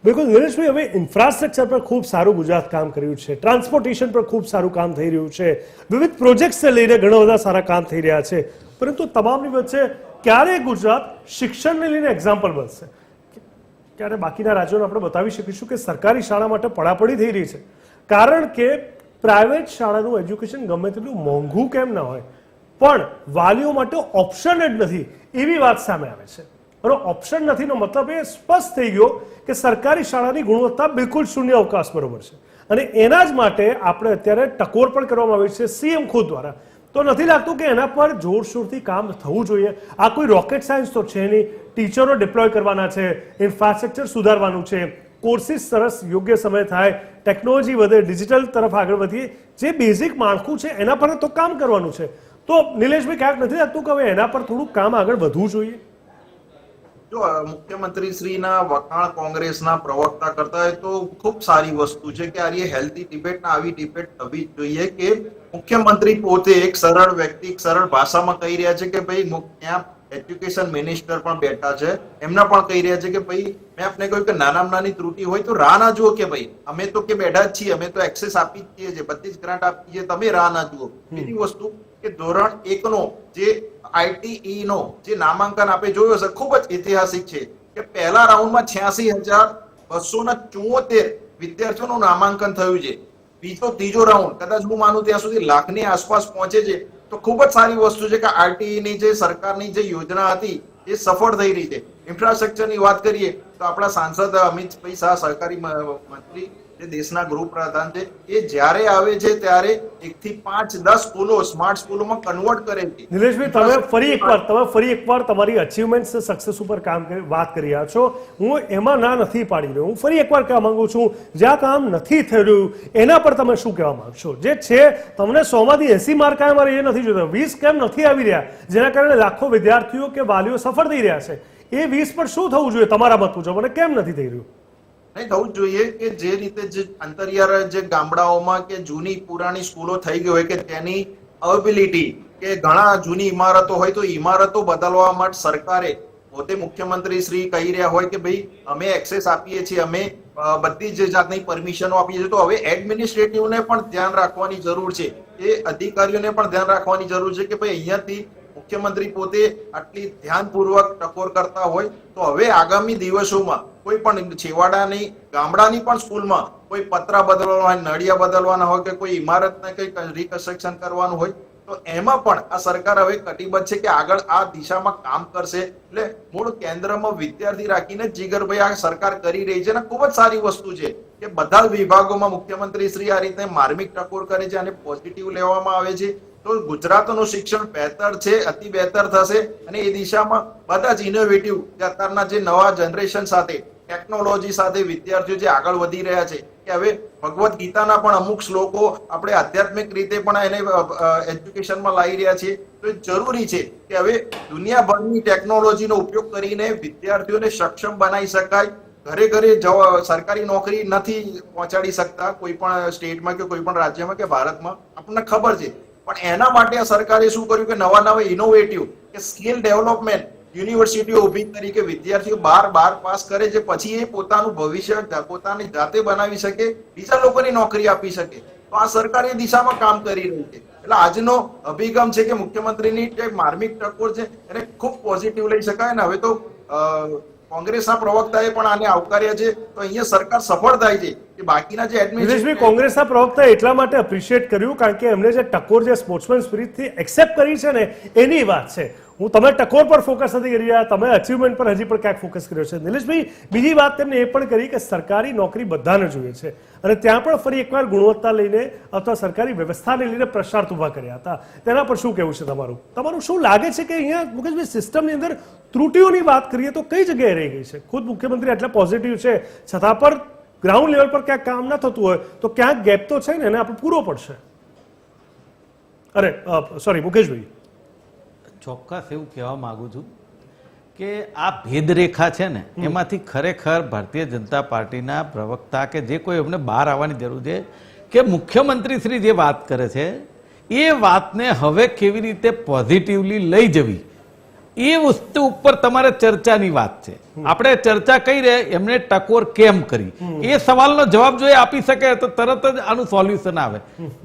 બિલકુલ નિલેશભાઈ, હવે ઇન્ફ્રાસ્ટ્રક્ચર પર ખૂબ સારું ગુજરાત કામ કર્યું છે, ટ્રાન્સપોર્ટેશન પર ખૂબ સારું કામ થઈ રહ્યું છે, વિવિધ પ્રોજેક્ટ્સને લઈને ઘણા બધા સારા કામ થઈ રહ્યા છે, પરંતુ તમામની વચ્ચે ક્યારે ગુજરાત શિક્ષણને લઈને એક્ઝામ્પલ બનશે? ક્યારે બાકીના રાજ્યોને આપણે બતાવી શકીશું કે સરકારી શાળા માટે પડાપડી થઈ રહી છે? કારણ કે પ્રાઇવેટ શાળાનું એજ્યુકેશન ગમે તેટલું મોંઘું કેમ ન હોય, પણ વાલીઓ માટે ઓપ્શન જ નથી એવી વાત સામે આવે છે. અને ઓપ્શન નથીનો મતલબ એ સ્પષ્ટ થઈ ગયો કે સરકારી શાળાની ગુણવત્તા બિલકુલ શૂન્ય અવકાશ બરોબર છે. અને એના જ માટે આપણે અત્યારે ટકોર પણ કરવામાં આવી છે સીએમ ખુદ દ્વારા. તો નથી લાગતું કે એના પર જોરશોરથી કામ થવું જોઈએ? આ કોઈ રોકેટ સાયન્સ તો છે નહીં. ટીચરો ડિપ્લોય કરવાના છે, ઇન્ફ્રાસ્ટ્રક્ચર સુધારવાનું છે, કોર્સિસ સરસ યોગ્ય સમય થાય, ટેકનોલોજી વધે, ડિજિટલ તરફ આગળ વધીએ, જે બેઝિક માળખું છે એના પર તો કામ કરવાનું છે. તો નિલેશભાઈ, ક્યાંક નથી લાગતું કે હવે એના પર થોડું કામ આગળ વધવું જોઈએ? જો મુખ્યમંત્રી શ્રીના વખાણ કોંગ્રેસના પ્રવક્તા કરતા હોય તો ખૂબ સારી વસ્તુ છે કે આ હેલ્ધી ડિબેટ આવી ડિબેટ થવી જ જોઈએ કે મુખ્યમંત્રી પોતે એક સરળ વ્યક્તિ એક સરળ ભાષામાં કહી રહ્યા છે કે ભાઈ ત્યાં એજ્યુકેશન મિનિસ્ટર પણ બેઠા છે, એમના પણ કહી રહ્યા છે કે ભાઈ મેં આપને કહ્યું કે નાનામાં નાની ત્રુટિ હોય તો રાહ ના જુઓ કે ભાઈ અમે તો કે બેઠા જ છીએ, અમે તો એક્સેસ આપી જ છીએ, બધી જ ગ્રાન્ટ આપી છીએ, તમે રાહ ના જુઓ. બીજી વસ્તુ કે ધોરણ 1 નો જે ITE નો જે નામાંકન આપે જોયો છે ખૂબ જ ઐતિહાસિક છે કે પહેલા રાઉન્ડમાં 86,274 વિદ્યાર્થીઓનું નામાંકન થયું છે. ત્રીજો રાઉન્ડ કદાચ હું માનું ત્યાં સુધી લાખની આસપાસ પહોંચે છે તો ખૂબ જ સારી વસ્તુ છે કે RTE ની જે સરકારની જે યોજના હતી એ સફળ થઈ રહી છે. ઇન્ફ્રાસ્ટ્રક્ચરની વાત કરીએ તો આપણા સાંસદ અમિતભાઈ શાહ સહકારી મંત્રી જે દેશના ગૃહપ્રધાન છે એ જ્યારે આવે છે ત્યારે 1 થી 5, 10 સ્કૂલો સ્માર્ટ સ્કૂલોમાં કન્વર્ટ કરે છે. નિલેશભાઈ, તમે ફરી એકવાર તમારી અચીવમેન્ટ સક્સેસ ઉપર વાત કરી રહ્યા છો. હું એમાં ના નથી પાડી રહ્યો. હું ફરી એકવાર કહેવા માંગુ છું, જ્યાં કામ નથી થઈ રહ્યું એના પર તમે શું કહેવા માંગશો? જે છે તમને 100માંથી 80 માર્ક કાંઈ મારે એ નથી જોતા, 20 કેમ નથી આવી રહ્યા, જેના કારણે લાખો વિદ્યાર્થીઓ કે વાલીઓ સફળ થઈ રહ્યા છે, એ 20 પર શું થવું જોઈએ તમારા મત મુજબ અને કેમ નથી થઈ રહ્યું? નહીં થવું જોઈએ કે જે રીતે જે અંતરિયાળ જે ગામડાઓમાં કે જૂની પુરાણી સ્કૂલો થઈ ગઈ હોય કે તેની અવેબિલિટી કે ઘણા જૂની ઇમારતો હોય તો ઇમારતો બદલવા માટે સરકારે પોતે મુખ્યમંત્રી શ્રી કહી રહ્યા હોય કે ભાઈ અમે એક્સેસ આપીએ છીએ, અમે બધી જ જાતની પરમિશનો આપીએ છીએ, તો હવે એડમિનિસ્ટ્રેટિવને પણ ધ્યાન રાખવાની જરૂર છે, એ અધિકારીઓને પણ ધ્યાન રાખવાની જરૂર છે કે ભાઈ અહીંયાથી મુખ્યમંત્રી પોતે આટલી ધ્યાનપૂર્વક ટકોર કરતા હોય તો હવે આગામી દિવસોમાં કોઈ પણ છેવાડાની ગામડાની પણ સ્કૂલમાં કોઈ પતરા બદલવાના હોય, નળિયા બદલવાના હોય કે કોઈ ઇમારતને કંઈક રિકન્સ્ટ્રક્શન કરવાનું હોય તો એમાં પણ આ સરકાર હવે કટિબદ્ધ છે કે આગળ આ દિશામાં કામ કરશે. એટલે મૂળ કેન્દ્રમાં વિદ્યાર્થી રાખીને જીગરભાઈ આ સરકાર કરી રહી છે અને ખૂબ જ સારી વસ્તુ છે કે બધા વિભાગોમાં મુખ્યમંત્રી શ્રી આ રીતે માર્મિક ટકોર કરે છે અને પોઝિટિવ લેવામાં આવે છે તો ગુજરાતનું શિક્ષણ બહેતર છે, અતિ બહેતર થશે અને એ દિશામાં બધા જ ઇનોવેટિવ અત્યારના જે નવા જનરેશન સાથે ટેકનોલોજી સાથે વિદ્યાર્થીઓ જે આગળ વધી રહ્યા છે કે હવે ભગવદ્ ગીતાના પણ અમુક શ્લોકો આપણે આધ્યાત્મિક રીતે પણ એને એજ્યુકેશનમાં લાવી રહ્યા છીએ તો એ જરૂરી છે કે હવે દુનિયાભરની ટેકનોલોજીનો ઉપયોગ કરીને વિદ્યાર્થીઓને સક્ષમ બનાવી શકાય. ઘરે ઘરે સરકારી નોકરી નથી પહોંચાડી શકતા કોઈ પણ સ્ટેટમાં કે કોઈ પણ રાજ્યમાં કે ભારતમાં, આપણને ખબર છે, પણ એના માટે આ સરકારે શું કર્યું કે નવા ઇનોવેટિવ કે સ્કિલ ડેવલપમેન્ટ યુનિવર્સિટીઓ ઊભી કરી કે વિદ્યાર્થીઓ 12 પાસ કરે છે પછી એ પોતાનું ભવિષ્ય પોતાની જાતે બનાવી શકે, બીજા લોકોને નોકરી આપી શકે. તો આ સરકાર એ દિશામાં કામ કરી રહી છે. એટલે આજનો અભિગમ છે કે મુખ્યમંત્રીની જે માર્મિક ટકોર છે એને ખૂબ પોઝિટિવ લઈ શકાય અને હવે તો કોંગ્રેસના પ્રવક્તાએ પણ આને આવકાર્યા છે તો અહીંયા સરકાર સફળ થાય છે કે બાકીના જે નિલેશભાઈ, કોંગ્રેસના પ્રવક્તાએ એટલા માટે એપ્રિશિએટ કર્યું કારણ કે એમને જે ટકોર જે સ્પોર્ટ્સમેન સ્પિરિટથી એક્સેપ્ટ કરી છે ને એની વાત છે. તમે ટકોર પર ફોકસ નથી કરી રહ્યા, તમે અચીવમેન્ટ પર હજી પણ ક્યાંક ફોકસ કર્યો છે. નિલેશભાઈ, બીજી વાત તેમને એ પણ કરી કે સરકારી નોકરી બધાને જોઈએ છે અને ત્યાં પણ ફરી એકવાર ગુણવત્તા લઈને અથવા સરકારી વ્યવસ્થાને લઈને પ્રશ્નાર્થ ઉભા કર્યા હતા. તેના પર શું કહેવું છે તમારું શું લાગે છે કે અહીંયા મુકેશભાઈ સિસ્ટમની અંદર ત્રુટિઓની વાત કરીએ તો કઈ જગ્યાએ રહી ગઈ છે? ખુદ મુખ્યમંત્રી આટલા પોઝિટિવ છે છતાં પણ ગ્રાઉન્ડ લેવલ પર ક્યાંક કામ ના થતું હોય તો ક્યાંક ગેપ તો છે ને, એને આપણે પૂરો પડશે. મુકેશભાઈ, ચોક્કસ એવું કહેવા માંગુ છું કે આ ભેદરેખા છે ને એમાંથી ખરેખર ભારતીય જનતા પાર્ટીના પ્રવક્તા કે જે કોઈ એમને બહાર આવવાની જરૂર છે કે મુખ્યમંત્રી શ્રી જે વાત કરે છે એ વાતને હવે કેવી રીતે પોઝિટિવલી લઈ જવી એ વસ્તુ ઉપર તમારે ચર્ચાની વાત છે. આપણે ચર્ચા કઈ રહે એમને ટકોર કેમ કરી એ સવાલનો જવાબ જો એ આપી શકે તો તરત જ આનું સોલ્યુશન આવે,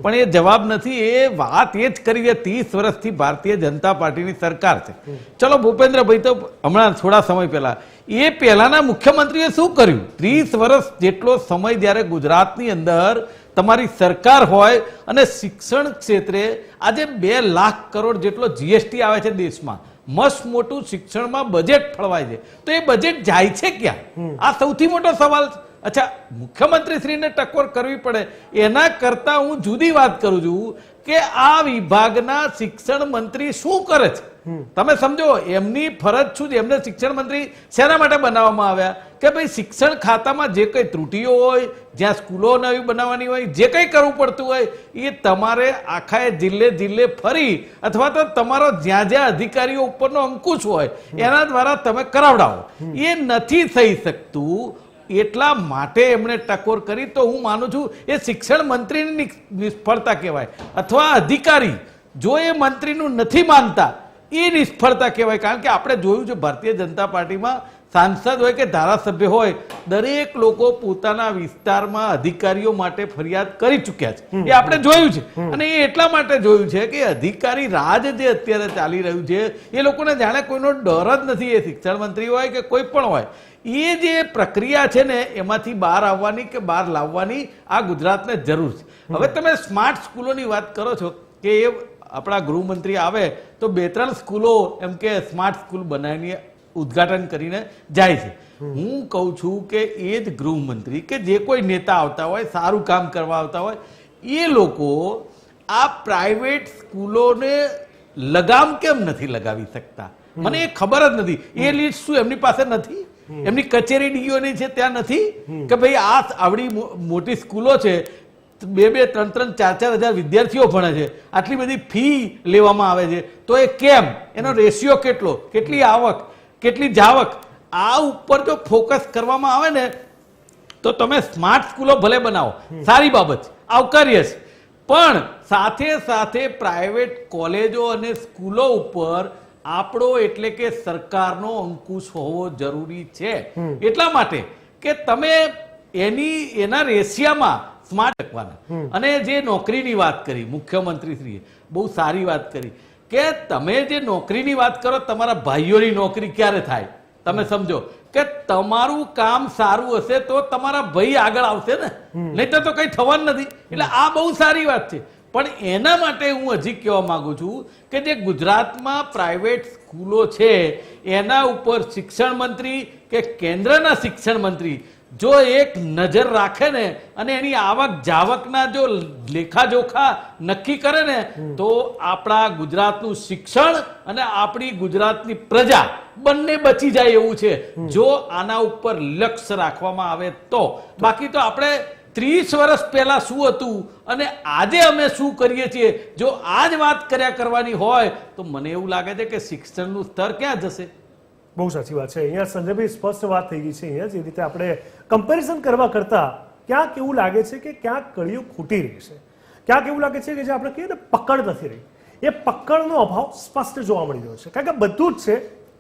પણ એ જવાબ નથી. એ વાત એ જ કરી છે 30 વર્ષથી ભારતીય જનતા પાર્ટીની સરકાર છે. ચલો ભૂપેન્દ્રભાઈ તો હમણાં થોડા સમય પહેલા એ પહેલાના મુખ્યમંત્રીએ શું કર્યું? 30 વર્ષ જેટલો સમય જ્યારે ગુજરાતની અંદર તમારી સરકાર હોય અને શિક્ષણ ક્ષેત્રે આજે 2 લાખ કરોડ જેટલો GST આવે છે દેશમાં, મસ્ત મોટું શિક્ષણમાં બજેટ ફળવાય છે તો એ બજેટ જાય છે ક્યાં? આ સૌથી મોટો સવાલ છે. અચ્છા, મુખ્યમંત્રીશ્રીને ટકોર કરવી પડે એના કરતા હું જુદી વાત કરું છું કે આ વિભાગના શિક્ષણ મંત્રી શું કરે છે. તમે સમજો એમની ફરજ શું છે. એમને શિક્ષણ મંત્રી શેના માટે બનાવવામાં આવ્યા કે ભાઈ શિક્ષણ ખાતામાં જે કઈ ત્રુટીઓ હોય, જ્યાં સ્કૂલો નવી બનાવવાની હોય, જે કંઈ કરવું પડતું હોય એ તમારે આખા જિલ્લે ફરી અથવા તો તમારો જ્યાં જ્યાં અધિકારીઓ ઉપરનો અંકુશ હોય એના દ્વારા તમે કરાવડાવો. એ નથી થઈ શકતું. એટલા માટે એમણે ટકોર કરી. તો હું માનું છું એ શિક્ષણ મંત્રીની નિષ્ફળતા કહેવાય, અથવા અધિકારી જો એ મંત્રીનું નથી માનતા એ નિષ્ફળતા કહેવાય. કારણ કે આપણે જોયું છે ભારતીય જનતા પાર્ટીમાં સાંસદ હોય કે ધારાસભ્ય હોય, દરેક લોકો પોતાના વિસ્તારમાં અધિકારીઓ માટે ફરિયાદ કરી ચૂક્યા છે. એ આપણે જોયું છે. અને એ એટલા માટે જોયું છે કે અધિકારી રાજ જે અત્યારે ચાલી રહ્યું છે એ લોકોને જાણે કોઈનો ડર જ નથી. એ શિક્ષણ મંત્રી હોય કે કોઈ પણ હોય, એ જે પ્રક્રિયા છે ને એમાંથી બહાર આવવાની કે બહાર લાવવાની આ ગુજરાતને જરૂર છે. હવે તમે સ્માર્ટ સ્કૂલોની વાત કરો છો કે એ આપણા ગૃહમંત્રી આવે તો 2-3 સ્કૂલો એમ કે સ્માર્ટ સ્કૂલ બનાવીને ઉદ્ઘાટન કરીને જાય છે. હું કહું છું કે એ જ ગૃહમંત્રી કે જે કોઈ નેતા આવતા હોય, સારું કામ કરવા આવતા હોય, એ લોકો આ પ્રાઇવેટ સ્કૂલોને લગામ કેમ નથી લગાવી શકતા? મને એ ખબર જ નથી. એ લિસ્ટ શું એમની પાસે નથી? એમની કચેરી ડીઓની છે ત્યાં નથી કે ભાઈ આ આવડી મોટી સ્કૂલો છે, 2-3-4 હજાર વિદ્યાર્થીઓ ભણે છે, આટલી બધી ફી લેવામાં આવે છે, તો એ કેમ? એનો રેશિયો કેટલો, કેટલી આવક, કેટલી જાવક, આ ઉપર જો ફોકસ કરવામાં આવે ને તો તમે સ્માર્ટ સ્કૂલો ભલે બનાવો, સારી બાબત છે, આવકાર્ય છે, પણ સાથે સાથે પ્રાઇવેટ કોલેજો અને સ્કૂલો ઉપર આપણો એટલે કે સરકારનો અંકુશ હોવો જરૂરી છે. એટલા માટે કે તમે એના રેશિયામાં સ્માર્ટ રાખવાના. અને જે નોકરીની વાત કરી મુખ્યમંત્રીશ્રીએ, બહુ સારી વાત કરી કે તમે જે નોકરીની વાત કરો, તમારા ભાઈઓની નોકરી ક્યારે થાય? તમે સમજો કે તમારું કામ સારું હશે તો તમારા ભાઈ આગળ આવશે ને, નહીં તો કઈ થવાનું નથી. એટલે આ બહુ સારી વાત છે. પણ એના માટે હું હજી કહેવા માંગુ છું કે જે ગુજરાતમાં પ્રાઇવેટ સ્કૂલો છે એના ઉપર શિક્ષણ મંત્રી કે કેન્દ્રના શિક્ષણ મંત્રી જો એક નજર રાખે ને અને એની આવક જાવકના જો લેખાજોખા નક્કી કરે ને તો આપણા ગુજરાતનું શિક્ષણ અને આપણી ગુજરાતની પ્રજા બંને બચી જાય એવું છે, જો આના ઉપર લક્ષ્ય રાખવામાં આવે તો. બાકી તો આપણે 30 વર્ષ પહેલા શું હતું અને આજે અમે શું કરીએ છીએ, જો આ જ વાત કર્યા કરવાની હોય તો મને એવું લાગે છે કે શિક્ષણનું સ્તર ક્યાં જશે? બહુ સાચી વાત છે. અહીંયા સંજયભાઈ સ્પષ્ટ વાત થઈ ગઈ છે. અહીંયા જે રીતે આપણે કમ્પેરિઝન કરવા કરતા ક્યાંક એવું લાગે છે કે ક્યાંક કળીઓ ખૂટી રહી છે, ક્યાંક એવું લાગે છે કે જે આપણે કહીએ ને પકડ નથી રહી, એ પકડનો અભાવ સ્પષ્ટ જોવા મળી રહ્યો છે. કારણ કે બધું જ છે,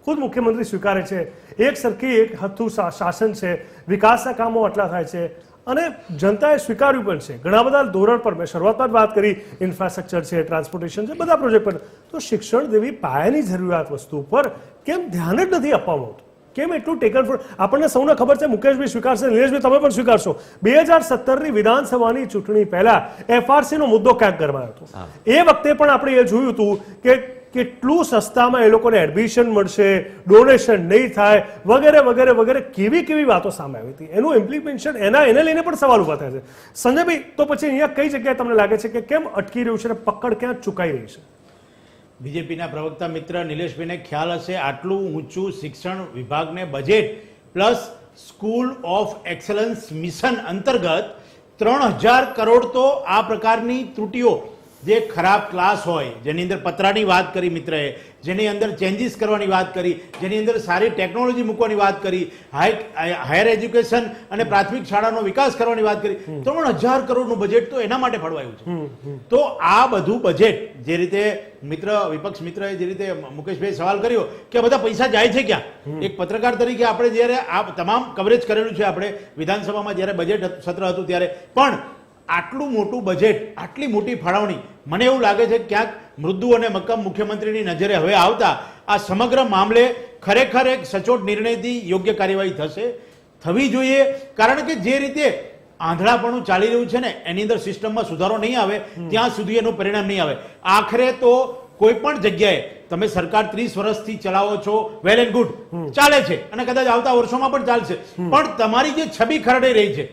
ખુદ મુખ્યમંત્રી સ્વીકારે છે, એક સરખી એક હથું શાસન છે, વિકાસના કામો આટલા થાય છે અને જનતાએ સ્વીકાર્યું પણ છે. ઘણા બધા ધોરણ પર મેં શરૂઆતમાં જ વાત કરી, ઇન્ફ્રાસ્ટ્રક્ચર છે, ટ્રાન્સપોર્ટેશન છે, બધા પ્રોજેક્ટ પર. તો શિક્ષણ જેવી પાયાની જરૂરિયાત વસ્તુ પર કેમ ધ્યાન જ નથી આપવામાં આવતું? કેમ એટલું ટેકન ફોર? આપણને સૌને ખબર છે, મુકેશભાઈ સ્વીકારશે, નિલેશભાઈ તમે પણ સ્વીકારશો, 2017ની વિધાનસભાની ચૂંટણી પહેલા FRC નો મુદ્દો ક્યાંક ગરમાયો હતો. એ વખતે પણ આપણે એ જોયું હતું કે કેટલું સસ્તામાં એ લોકોને એડમિશન મળશે, ડોનેશન નહીં થાય, વગેરે વગેરે વગેરે કેવી વાતો સામે આવી હતી. એનું ઇમ્પ્લિમેન્ટેશન એને લઈને પણ સવાલ ઉભા થાય છે. સંજયભાઈ, તો પછી અહીંયા કઈ જગ્યાએ તમને લાગે છે કે કેમ અટકી રહ્યું છે અને પકડ ક્યાં ચૂકાઈ રહી છે? બીજેપીના પ્રવક્તા મિત્ર નિલેશભાઈને ખ્યાલ હશે, આટલું ઊંચું શિક્ષણ વિભાગને budget plus school of excellence mission અંતર્ગત 3000 કરોડ તો આ પ્રકારની ત્રુટીઓ, જે ખરાબ ક્લાસ હોય, જેની અંદર પતરાની વાત કરી મિત્રએ, જેની અંદર ચેન્જીસ કરવાની વાત કરી, જેની અંદર સારી ટેકનોલોજી મૂકવાની વાત કરી, હાયર એજ્યુકેશન અને પ્રાથમિક શાળાનો વિકાસ કરવાની વાત કરી, 3000 કરોડનું બજેટ તો એના માટે ફાળવાયું છે. તો આ બધું બજેટ જે રીતે વિપક્ષ મિત્રએ જે રીતે મુકેશભાઈ સવાલ કર્યો કે બધા પૈસા જાય છે ક્યાં, એક પત્રકાર તરીકે આપણે જ્યારે આ તમામ કવરેજ કરેલું છે, આપણે વિધાનસભામાં જ્યારે બજેટ સત્ર હતું ત્યારે પણ આટલું મોટું બજેટ, આટલી મોટી ફાળવણી, મને એવું લાગે છે ક્યાંક મૃદુ અને મક્કમ મુખ્યમંત્રીની નજરે હવે આવતા આ સમગ્ર મામલે ખરેખર એક સચોટ નિર્ણયથી યોગ્ય કાર્યવાહી થવી જોઈએ. કારણ કે જે રીતે આંધળાપણું ચાલી રહ્યું છે ને એની અંદર સિસ્ટમમાં સુધારો નહીં આવે ત્યાં સુધી એનું પરિણામ નહીં આવે. આખરે તો કોઈ પણ જગ્યાએ તમે સરકાર 30 વર્ષથી ચલાવો છો, વેલ એન્ડ ગુડ, ચાલે છે અને કદાચ આવતા વર્ષોમાં પણ ચાલશે, પણ તમારી જે છબી ખરડાઈ રહી છે,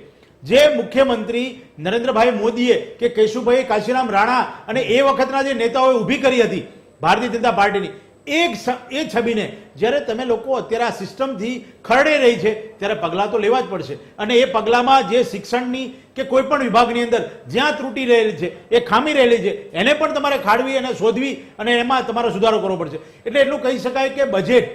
જે મુખ્યમંત્રી નરેન્દ્રભાઈ મોદીએ કે કેશુભાઈ કાશીરામ રાણા અને એ વખતના જે નેતાઓએ ઊભી કરી હતી ભારતીય જનતા પાર્ટીની, એ છબીને જ્યારે તમે લોકો અત્યારે આ સિસ્ટમથી ખરડાઈ રહી છે ત્યારે પગલાં તો લેવા જ પડશે. અને એ પગલામાં જે શિક્ષણની કે કોઈ પણ વિભાગની અંદર જ્યાં ત્રુટિ રહેલી છે, એ ખામી રહેલી છે, એને પણ તમારે ખાડવી અને શોધવી અને એમાં તમારો સુધારો કરવો પડશે. એટલે એટલું કહી શકાય કે બજેટ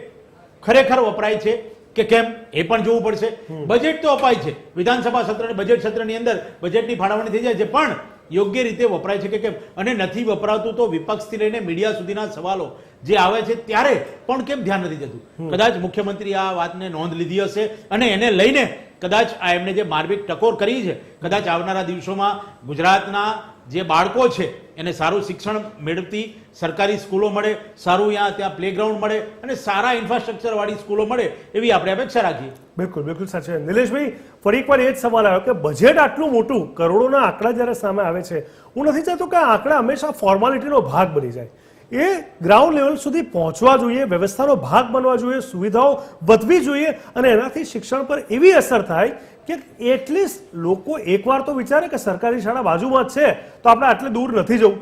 ખરેખર વપરાય છે કે કેમ એ પણ જોવું પડશે. બજેટ તો અપાય છે, વિધાનસભા સત્ર અને બજેટ સત્રની અંદર બજેટની ફાળવણી થઈ જાય છે, પણ યોગ્ય રીતે વપરાય છે કે કેમ, અને નથી વપરાતું તો વિપક્ષથી લઈને મીડિયા સુધીના સવાલો જે આવે છે ત્યારે પણ કેમ ધ્યાન નથી જતું. કદાચ મુખ્યમંત્રી આ વાતને નોંધ લીધી હશે અને એને લઈને કદાચ આ એમને જે માર્મિક ટકોર કરી છે, કદાચ આવનારા દિવસોમાં ગુજરાતના જે બાળકો છે એને સારું શિક્ષણ મેળવતી સરકારી સ્કૂલો મળે, સારું ત્યાં પ્લેગ્રાઉન્ડ મળે અને સારા ઇન્ફ્રાસ્ટ્રક્ચર વાળી સ્કૂલો મળે એવી આપણે અપેક્ષા રાખીએ. બિલકુલ બિલકુલ સાચું. નિલેશભાઈ, ફરી એકવાર એ જ સવાલ આવ્યો કે બજેટ આટલું મોટું, કરોડોના આંકડા જ્યારે સામે આવે છે, હું નથી ચાહતો કે આ આંકડા હંમેશા ફોર્માલિટીનો ભાગ બની જાય. એ ગ્રાઉન્ડ લેવલ સુધી પહોંચવા જોઈએ, વ્યવસ્થાનો ભાગ બનવા જોઈએ, સુવિધાઓ વધવી જોઈએ અને એનાથી શિક્ષણ પર એવી અસર થાય કે એટલીસ્ટ લોકો એકવાર તો વિચારે કે સરકારી શાળા બાજુમાં જ છે તો આપણે આટલે દૂર નથી જવું.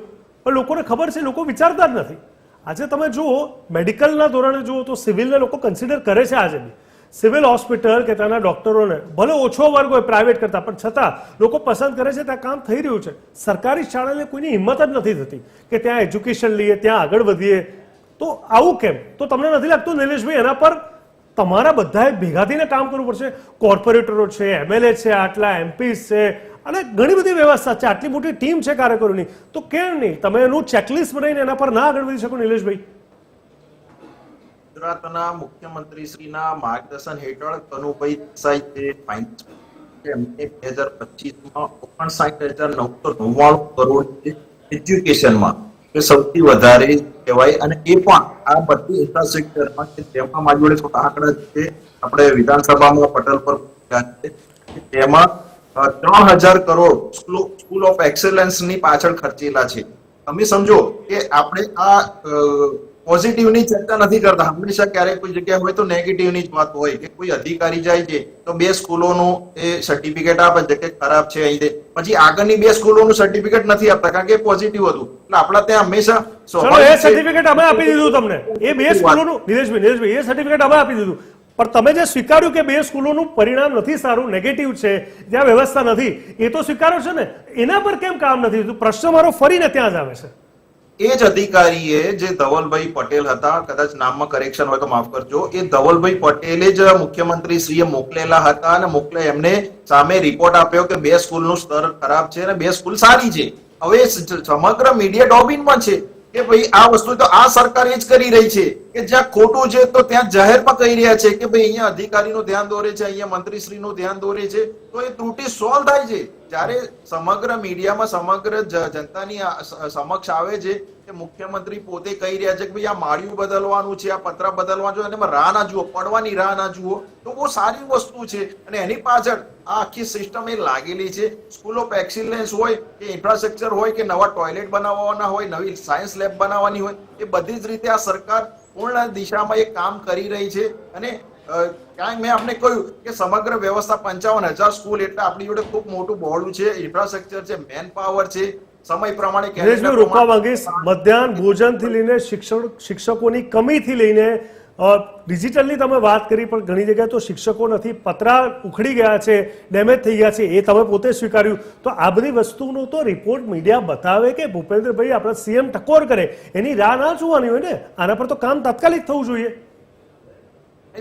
પણ લોકોને ખબર છે, લોકો વિચારતા જ નથી. આજે તમે જુઓ, મેડિકલના ધોરણે જુઓ તો સિવિલને લોકો કન્સિડર કરે છે. આજે બી સિવિલ હોસ્પિટલ કે ત્યાંના ડોક્ટરોને ભલે ઓછો વર્ગ હોય પ્રાઇવેટ કરતા, પણ છતાં લોકો પસંદ કરે છે, ત્યાં કામ થઈ રહ્યું છે. સરકારી શાળાને કોઈની હિંમત જ નથી થતી કે ત્યાં એજ્યુકેશન લઈએ, ત્યાં આગળ વધીએ. તો આવું કેમ? તો તમને નથી લાગતું નિલેશભાઈ એના પર તમારા બધાએ ભેગા થઈને કામ કરવું પડશે? કોર્પોરેટરો છે, MLA છે, આટલા MPs છે અને ઘણી બધી વ્યવસ્થા છે, આટલી મોટી ટીમ છે કાર્યકરોની, તો કેમ નહીં તમે એનું ચેકલિસ્ટ બનાવીને એના પર ના આગળ વધી શકો? નિલેશભાઈ, ગુજરાતના મુખ્યમંત્રી શ્રીના માર્ગદર્શન હેઠળ કનુભાઈ દેસાઈ જે ફાઇનાન્સ એમને 2025માં 59,999 કરોડ એજ્યુકેશનમાં એ સૌથી વધારે કહેવાય. અને એ પણ આ બધી ઇન્ફ્રાસ્ટ્રક્ચરમાં કે જેમાં મારી જોડે થોડા આંકડા છે, આપણે વિધાનસભામાં પટલ પર તેમાં 3,000 કરોડ સ્કૂલ ઓફ એક્સેલન્સ ની પાછળ ખર્ચેલા છે. તમે સમજો કે આપણે આ પોઝિટિવની ચર્ચા નથી કરતા. હંમેશા ક્યારેક કોઈ જગ્યાએ હોય તો નેગેટિવની જ વાત હોય કે કોઈ અધિકારી જાય છે તો 2 સ્કૂલોનું એ સર્ટિફિકેટ આપે છે કે ખરાબ છે અહીં દે, પછી આગળની 2 સ્કૂલોનું સર્ટિફિકેટ નથી આપતા કારણ કે પોઝિટિવ હતું. એટલે આપણા ત્યાં હંમેશા એ સર્ટિફિકેટ અમે આપી દીધું તમને, એ 2 સ્કૂલોનું. નિલેશભાઈ, એ સર્ટિફિકેટ અમે આપી દીધું, પણ તમે જે સ્વીકાર્યું કે 2 સ્કૂલોનું પરિણામ નથી સારું, નેગેટિવ છે, ત્યાં વ્યવસ્થા નથી, એ તો સ્વીકારો છે ને, એના પર કેમ કામ નથી થતું? પ્રશ્ન મારો ફરીને ત્યાં જ આવે છે. એ જ અધિકારીએ જે ધવલભાઈ પટેલ હતા, કદાચ નામમાં કરેક્શન હોય તો માફ કરજો, એ ધવલભાઈ પટેલે જ મુખ્યમંત્રી શ્રીએ મોકલેલા હતા અને મોકલે એમને સામે રિપોર્ટ આપ્યો કે 2 સ્કૂલનું સ્તર ખરાબ છે અને 2 સ્કૂલ સારી છે. હવે સમગ્ર મીડિયા ડોબિનમાં છે કે ભાઈ આ વસ્તુ તો આ સરકાર એ જ કરી રહી છે કે જ્યાં ખોટું છે તો ત્યાં જાહેરમાં કહી રહ્યા છે કે ભાઈ અહીંયા અધિકારીનું ધ્યાન દોરે છે, અહીંયા મંત્રીશ્રીનું ધ્યાન દોરે છે, તો એ ત્રુટિ સોલ્વ થાય છે. જ્યારે સમગ્ર મીડિયામાં સમગ્ર જનતાની સમક્ષ આવે છે કે મુખ્યમંત્રી પોતે કહી રહ્યા છે કે ભાઈ આ માળિયું બદલવાનું છે, આ પતરા બદલવાનું છે અને એમાં રાહ ના જુઓ, પડવાની રાહ ના જુઓ, તો બહુ સારી વસ્તુ છે. અને એની પાછળ આ આખી સિસ્ટમ એ લાગેલી છે. સ્કૂલ ઓફ એક્સિલન્સ હોય કે ઇન્ફ્રાસ્ટ્રક્ચર હોય કે નવા ટોયલેટ બનાવવાના હોય, નવી સાયન્સ લેબ બનાવવાની હોય, એ બધી જ રીતે આ સરકાર પૂર્ણ દિશામાં એક કામ કરી રહી છે. અને ક્યાંય મેં આપને કહ્યું કે સમગ્ર વ્યવસ્થા 55,000 સ્કૂલ એટલે આપણી જોડે ખૂબ મોટું બોર્ડ છે, ઇન્ફ્રાસ્ટ્રક્ચર છે, મેન પાવર છે, સમય પ્રમાણે રોકવા માંગીશ. મધ્યાહન ભોજનથી લઈને શિક્ષકોની કમીથી લઈને ડિજિટલની તમે વાત કરી, પણ ઘણી જગ્યાએ તો શિક્ષકો નથી, પતરા ઉખડી ગયા છે, ડેમેજ થઈ ગયા છે, એ તમે પોતે સ્વીકાર્યું. તો આ બધી વસ્તુનો તો રિપોર્ટ મીડિયા બતાવે કે ભૂપેન્દ્રભાઈ આપણા CM ટકોર કરે, એની રાહ ના જોવાની હોય ને. આના પર તો કામ તાત્કાલિક થવું જોઈએ.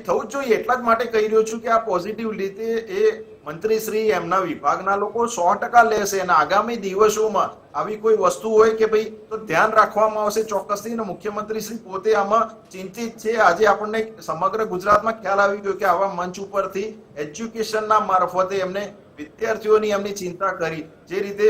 થવું જ જોઈએ. એટલા જ માટે કહી રહ્યો છું કે આ પોઝિટિવ રીતે એ મંત્રીશ્રી એમના વિભાગના લોકો 100% લેશે અને આગામી દિવસોમાં આવી કોઈ વસ્તુ હોય કે ભાઈ તો ધ્યાન રાખવામાં આવશે ચોક્કસથી. અને મુખ્યમંત્રી શ્રી પોતે આમાં ચિંતિત છે. આજે આપણને સમગ્ર ગુજરાતમાં ખ્યાલ આવી ગયો કે આવા મંચ ઉપરથી એજ્યુકેશનના મારફતે એમને વિદ્યાર્થીઓની એમની ચિંતા કરી. જે રીતે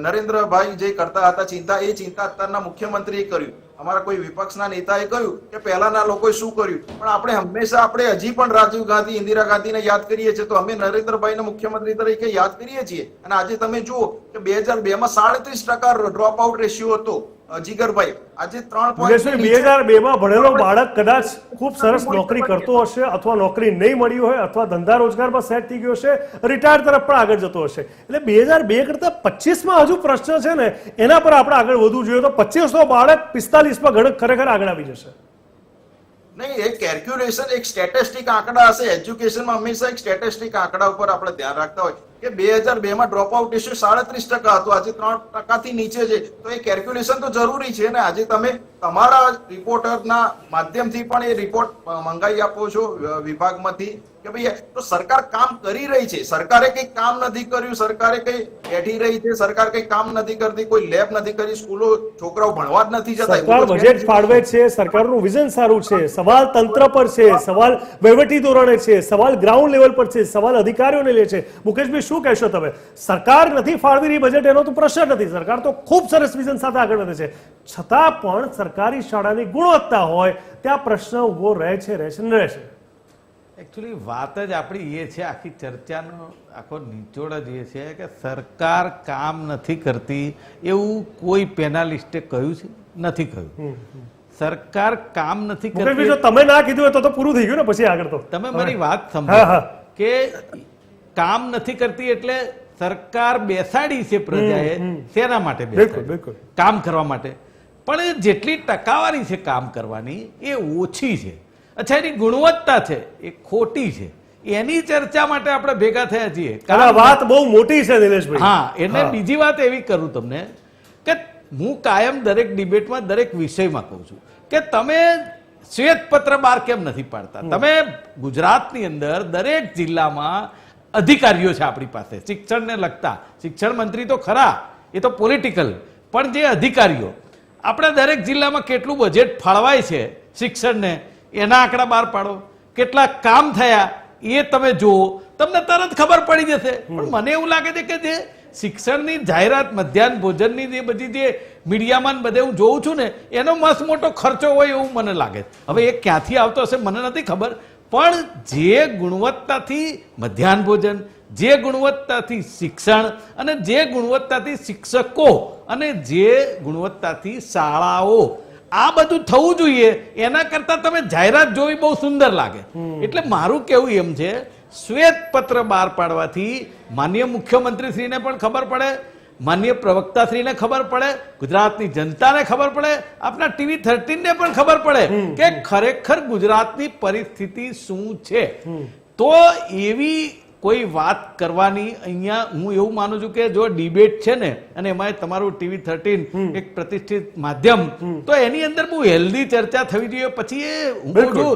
નરેન્દ્રભાઈ જે કરતા હતા ચિંતા, એ ચિંતા અત્યારના મુખ્યમંત્રીએ કર્યું. અમારા કોઈ વિપક્ષના નેતાએ કહ્યું કે પહેલાના લોકોએ શું કર્યું, પણ આપણે હંમેશા આપણે હજી પણ રાજીવ ગાંધી, ઇન્દિરા ગાંધીને યાદ કરીએ છીએ, તો અમે નરેન્દ્રભાઈને મુખ્યમંત્રી તરીકે યાદ કરીએ છીએ. અને આજે તમે જુઓ કે 2002માં 37% ડ્રોપ આઉટ રેશિયો હતો. જીગરભાઈ આજે 3 નિલેશભાઈ, 2002 માં ભણેલો બાળક કદાચ ખૂબ સરસ નોકરી કરતો હશે અથવા નોકરી નહીં મળી હોય અથવા ધંધા રોજગારમાં સેટ થઈ ગયો હશે, રિટાયર તરફ પણ આગળ જતો હશે. એટલે 2002 કરતા 25માં હજુ પ્રશ્ન છે ને, એના પર આપણે આગળ વધવું જોઈએ. તો 25નો બાળક 45માં ખરેખર આગળ આવી જશે. નહીં, એક કેલ્ક્યુલેશન, એક સ્ટેટિસ્ટિક આંકડા હશે. એજ્યુકેશનમાં હંમેશા એક સ્ટેટિસ્ટિક આંકડા ઉપર આપણે ધ્યાન રાખતા હોય કે 2002 માં ડ્રોપ આઉટ રેશિયો 37% હતો, આજે 3% નીચે છે. તો એ કેલ્ક્યુલેશન તો જરૂરી છે ને. આજે તમે તમારા રિપોર્ટરના માધ્યમથી પણ એ રિપોર્ટ મંગાવી આપો છો વિભાગમાંથી કે ભાઈ તો સરકાર કામ કરી રહી છે. સરકારે કંઈ કામ નથી કર્યું, સરકારે કંઈ બેઠી રહી છે, સરકાર કંઈ કામ નથી કરતી, કોઈ લેબ નથી કરી, સ્કૂલો છોકરાઓ ભણવા જ નથી જતા. સરકાર બજેટ ફાળવે છે, સરકારનું વિઝન સારું છે, સવાલ તંત્ર પર છે, સવાલ વહીવટી ધોરણે છે, સવાલ ગ્રાઉન્ડ લેવલ પર છે, સવાલ અધિકારીઓને લે છે. મુકેશભાઈ, શું કહેશો તમે? સરકાર નથી ફાળવી રહી બજેટ, એનો તો પ્રશ્ન નથી. સરકાર તો ખૂબ સરસ વિઝન સાથે આગળ વધે છે, છતાં પણ સરકારી શાળાની ગુણવત્તા હોય ત્યાં પ્રશ્ન ઉભો રહે છે ને રહેશે. એકચ્યુઅલી વાત જ આપણી એ છે, આખી ચર્ચાનો આખો નિચોડ જ એ છે કે સરકાર કામ નથી કરતી એવું કોઈ પેનાલિસ્ટે કહ્યું છે? નથી કહ્યું. સરકાર કામ નથી કરતી. જો તમે ના કીધું હોય તો પૂરું થઈ ગયું ને. પછી આગળ તો તમે મારી વાત સમજો કે કામ નથી કરતી એટલે સરકાર બેસાડી છે પ્રજાએ શેના માટે બેસાડી? કામ કરવા માટે. પણ જેટલી ટકાવારી છે કામ કરવાની એ ઓછી છે. અચ્છા, એની ગુણવત્તા છે એ ખોટી છે. એની ચર્ચા માટે આપણે ભેગા થયા છીએ. વાત બહુ મોટી છે નિલેશભાઈ. હા, એટલે બીજી વાત એવી કરું તમને કે હું કાયમ દરેક ડિબેટમાં દરેક વિષયમાં કહું છું કે તમે શ્વેતપત્ર બહાર કેમ નથી પાડતા? તમે ગુજરાતની અંદર દરેક જિલ્લામાં અધિકારીઓ છે આપણી પાસે શિક્ષણને લગતા. શિક્ષણ મંત્રી તો ખરા, એ તો પોલિટિકલ, પણ જે અધિકારીઓ આપણા દરેક જિલ્લામાં કેટલું બજેટ ફાળવાય છે શિક્ષણને એના આંકડા બહાર પાડો. કેટલા કામ થયા એ તમે જુઓ, તમને તરત ખબર પડી જશે. પણ મને એવું લાગે છે કે જે શિક્ષણની જાહેરાત, મધ્યાહન ભોજનની જે બધી જે મીડિયામાં બધે હું જોઉં છું ને, એનો મસ્ત મોટો ખર્ચો હોય એવું મને લાગે. હવે એ ક્યાંથી આવતો હશે મને નથી ખબર, પણ જે ગુણવત્તાથી મધ્યાહન ભોજન, જે ગુણવત્તાથી શિક્ષણ અને જે ગુણવત્તાથી શિક્ષકો અને જે ગુણવત્તાથી શાળાઓ, આ બધું થવું જોઈએ. એના કરતા તમે જાહેરાત જોવી બહુ સુંદર લાગે. એટલે મારું કેવું એમ છે, શ્વેતપત્ર બહાર પાડવાથી માનનીય મુખ્યમંત્રીશ્રીને પણ ખબર પડે, માનનીય પ્રવક્તાશ્રીને ખબર પડે, ગુજરાતની જનતાને ખબર પડે, આપણા ટીવી 13 ને પણ ખબર પડે કે ખરેખર ગુજરાતની પરિસ્થિતિ શું છે. તો એવી કોઈ વાત કરવાની અહીંયા હું એવું માનું છું કે જો ડિબેટ છે ને, અને એમાં તમારું ટીવી 13 એક પ્રતિષ્ઠિત માધ્યમ, તો એની અંદર બહુ હેલ્ધી ચર્ચા થવી જોઈએ. પછી એ હું કહું છું